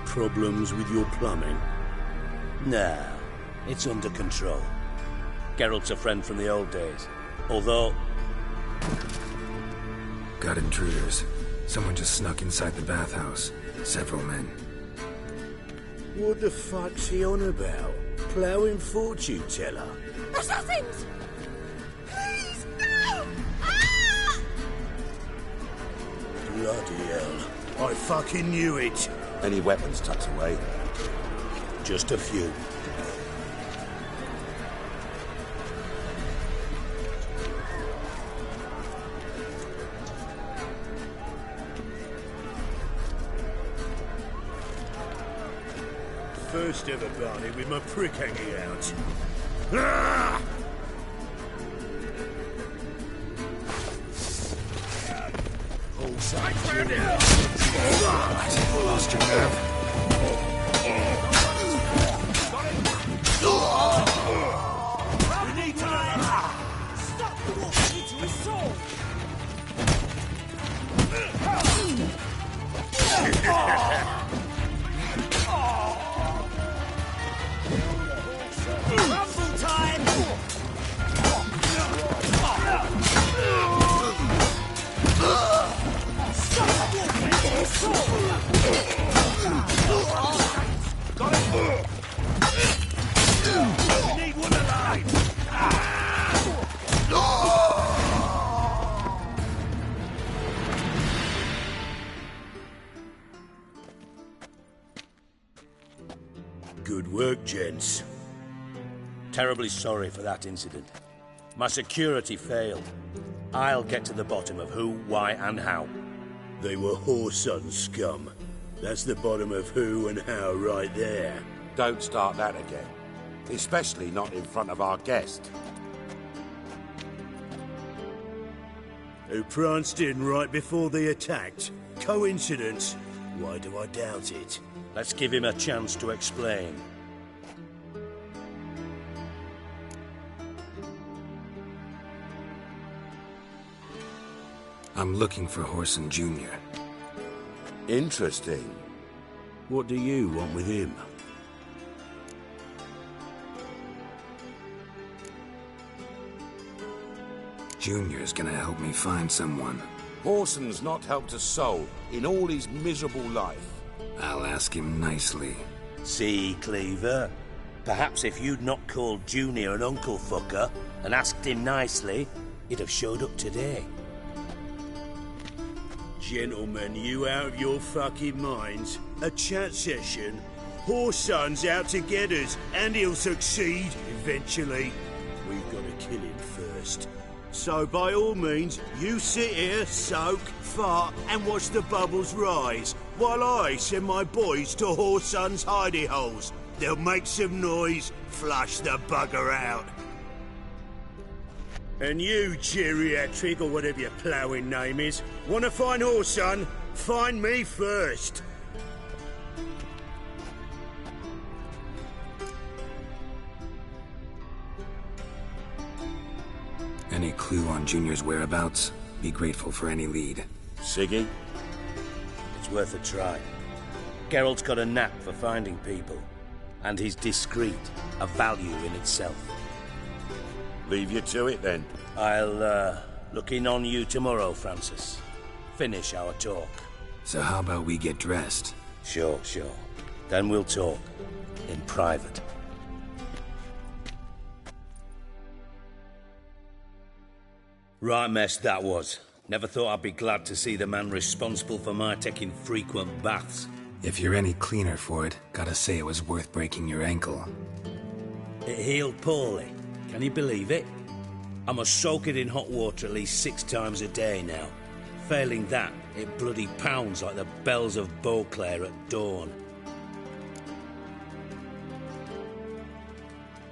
Problems with your plumbing? Nah, it's under control. Geralt's a friend from the old days. Although... Got intruders. Someone just snuck inside the bathhouse. Several men. What the fuck's he on about? Ploughing fortune teller? Assassins! Please, no! Ah! Bloody hell. I fucking knew it. Any weapons tucked away? Just a few. First ever party with my prick hanging out. Ah! All sides round it. Lost your nerve. We need time. Stop walking into a sword. Rumble time! Stop walking into a sword! Got it! We need one alive! Good work, gents. Terribly sorry for that incident. My security failed. I'll get to the bottom of who, why, and how. They were whoreson scum. That's the bottom of who and how right there. Don't start that again. Especially not in front of our guest. Who pranced in right before they attacked. Coincidence? Why do I doubt it? Let's give him a chance to explain. I'm looking for Horson Jr. Interesting. What do you want with him? Junior's gonna help me find someone. Horson's not helped a soul in all his miserable life. I'll ask him nicely. See, Cleaver? Perhaps if you'd not called Junior an uncle fucker and asked him nicely, he'd have showed up today. Gentlemen, you out of your fucking minds? A chat session? Horson's out to get us, and he'll succeed eventually. We've got to kill him first. So by all means, you sit here, soak, fart, and watch the bubbles rise, while I send my boys to Horson's hidey holes. They'll make some noise, flush the bugger out. And you, geriatric, or whatever your ploughing name is, want to find Horson? Find me first. Any clue on Junior's whereabouts? Be grateful for any lead. Siggy? It's worth a try. Geralt's got a knack for finding people. And he's discreet, a value in itself. Leave you to it, then. I'll, look in on you tomorrow, Francis. Finish our talk. So how about we get dressed? Sure. Then we'll talk. In private. Right mess that was. Never thought I'd be glad to see the man responsible for my taking frequent baths. If you're any cleaner for it, gotta say it was worth breaking your ankle. It healed poorly. Can you believe it? I must soak it in hot water at least 6 times a day now. Failing that, it bloody pounds like the bells of Beauclair at dawn.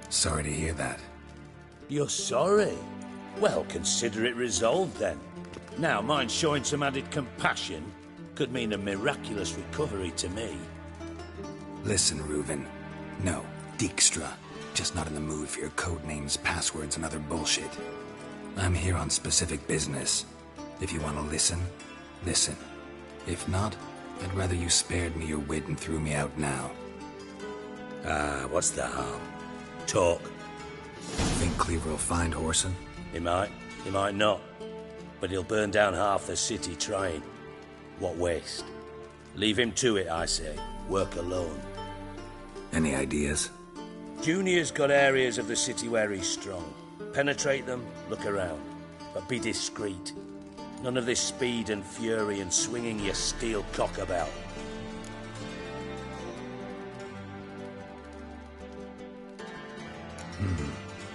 Sorry to hear that. You're sorry? Well, consider it resolved then. Now, mind showing some added compassion could mean a miraculous recovery to me. Listen, Reuven. No, Dijkstra. Just not in the mood for your code names, passwords, and other bullshit. I'm here on specific business. If you want to listen, listen. If not, I'd rather you spared me your wit and threw me out now. What's the harm? Talk. Think Cleaver will find Horson? He might not. But he'll burn down half the city trying. What waste? Leave him to it, I say. Work alone. Any ideas? Junior's got areas of the city where he's strong. Penetrate them, look around. But be discreet. None of this speed and fury and swinging your steel cock about.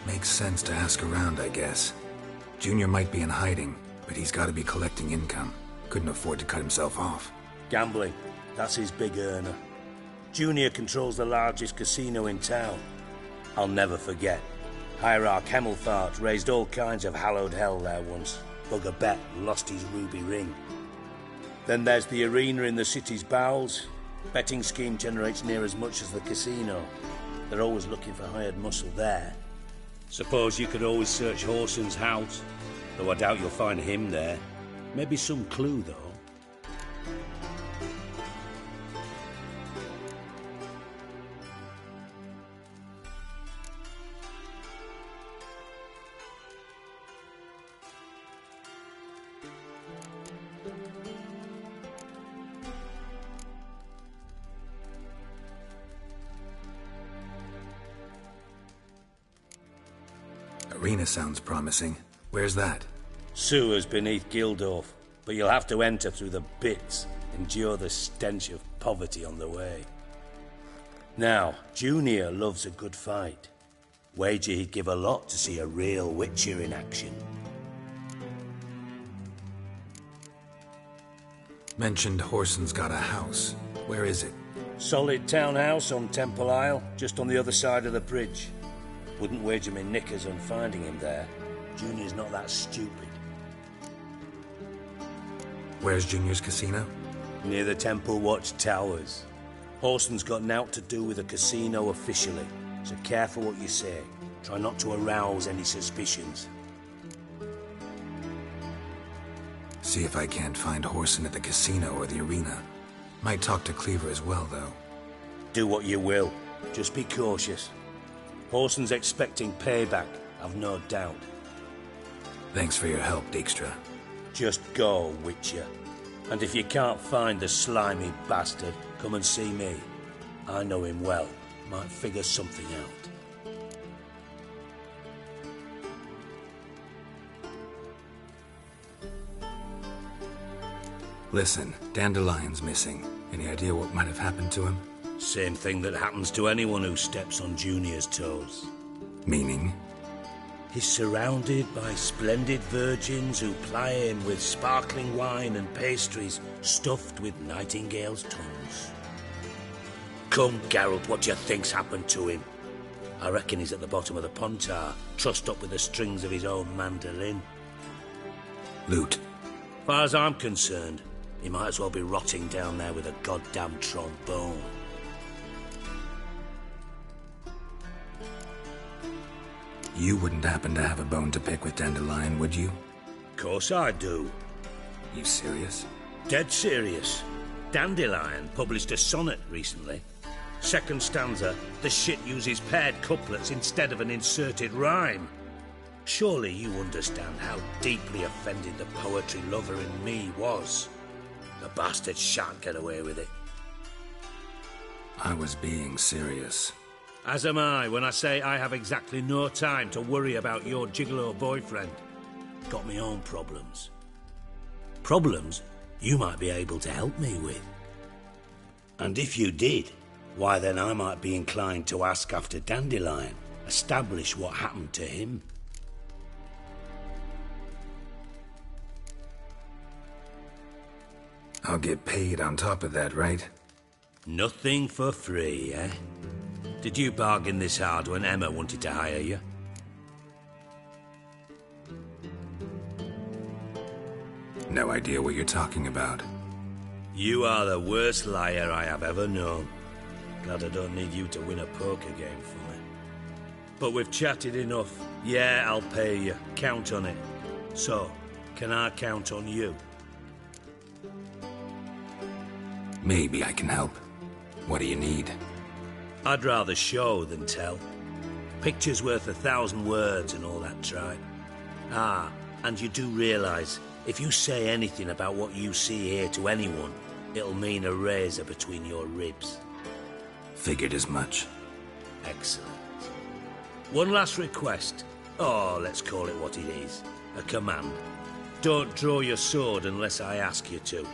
Makes sense to ask around, I guess. Junior might be in hiding, but he's got to be collecting income. Couldn't afford to cut himself off. Gambling. That's his big earner. Junior controls the largest casino in town. I'll never forget. Hierarch Hemmelfart raised all kinds of hallowed hell there once. Bugger bet lost his ruby ring. Then there's the arena in the city's bowels. Betting scheme generates near as much as the casino. They're always looking for hired muscle there. Suppose you could always search Horson's house, though I doubt you'll find him there. Maybe some clue, though. Arena sounds promising. Where's that? Sewers beneath Gildorf, but you'll have to enter through the pits, endure the stench of poverty on the way. Now, Junior loves a good fight. Wager he'd give a lot to see a real Witcher in action. Mentioned Horson's got a house. Where is it? Solid townhouse on Temple Isle, just on the other side of the bridge. Wouldn't wager me knickers on finding him there. Junior's not that stupid. Where's Junior's casino? Near the Temple Watch Towers. Horson's got nought to do with the casino officially, so careful what you say. Try not to arouse any suspicions. See if I can't find Horson at the casino or the arena. Might talk to Cleaver as well, though. Do what you will. Just be cautious. Horson's expecting payback, I've no doubt. Thanks for your help, Dijkstra. Just go, Witcher. And if you can't find the slimy bastard, come and see me. I know him well. Might figure something out. Listen, Dandelion's missing. Any idea what might have happened to him? Same thing that happens to anyone who steps on Junior's toes. Meaning? He's surrounded by splendid virgins who ply him with sparkling wine and pastries stuffed with nightingales' tongues. Come, Geralt, what do you think's happened to him? I reckon he's at the bottom of the Pontar, trussed up with the strings of his own mandolin. Loot. Far as I'm concerned, he might as well be rotting down there with a goddamn trombone. You wouldn't happen to have a bone to pick with Dandelion, would you? Course I do. You serious? Dead serious. Dandelion published a sonnet recently. Second stanza, the shit uses paired couplets instead of an inserted rhyme. Surely you understand how deeply offended the poetry lover in me was. The bastard shan't get away with it. I was being serious. As am I when I say I have exactly no time to worry about your gigolo boyfriend. Got me own problems. Problems you might be able to help me with. And if you did, why then I might be inclined to ask after Dandelion, establish what happened to him. I'll get paid on top of that, right? Nothing for free, eh? Did you bargain this hard when Emma wanted to hire you? No idea what you're talking about. You are the worst liar I have ever known. Glad I don't need you to win a poker game for me. But we've chatted enough. Yeah, I'll pay you. Count on it. So, can I count on you? Maybe I can help. What do you need? I'd rather show than tell. Picture's worth 1,000 words and all that tripe. Ah, and you do realise, if you say anything about what you see here to anyone, it'll mean a razor between your ribs. Figured as much. Excellent. One last request. Oh, let's call it what it is. A command. Don't draw your sword unless I ask you to.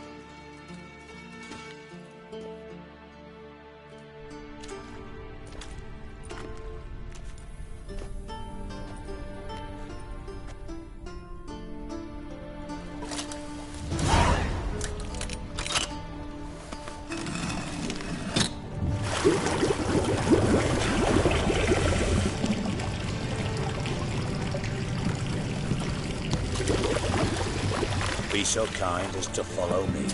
Be so kind as to follow me.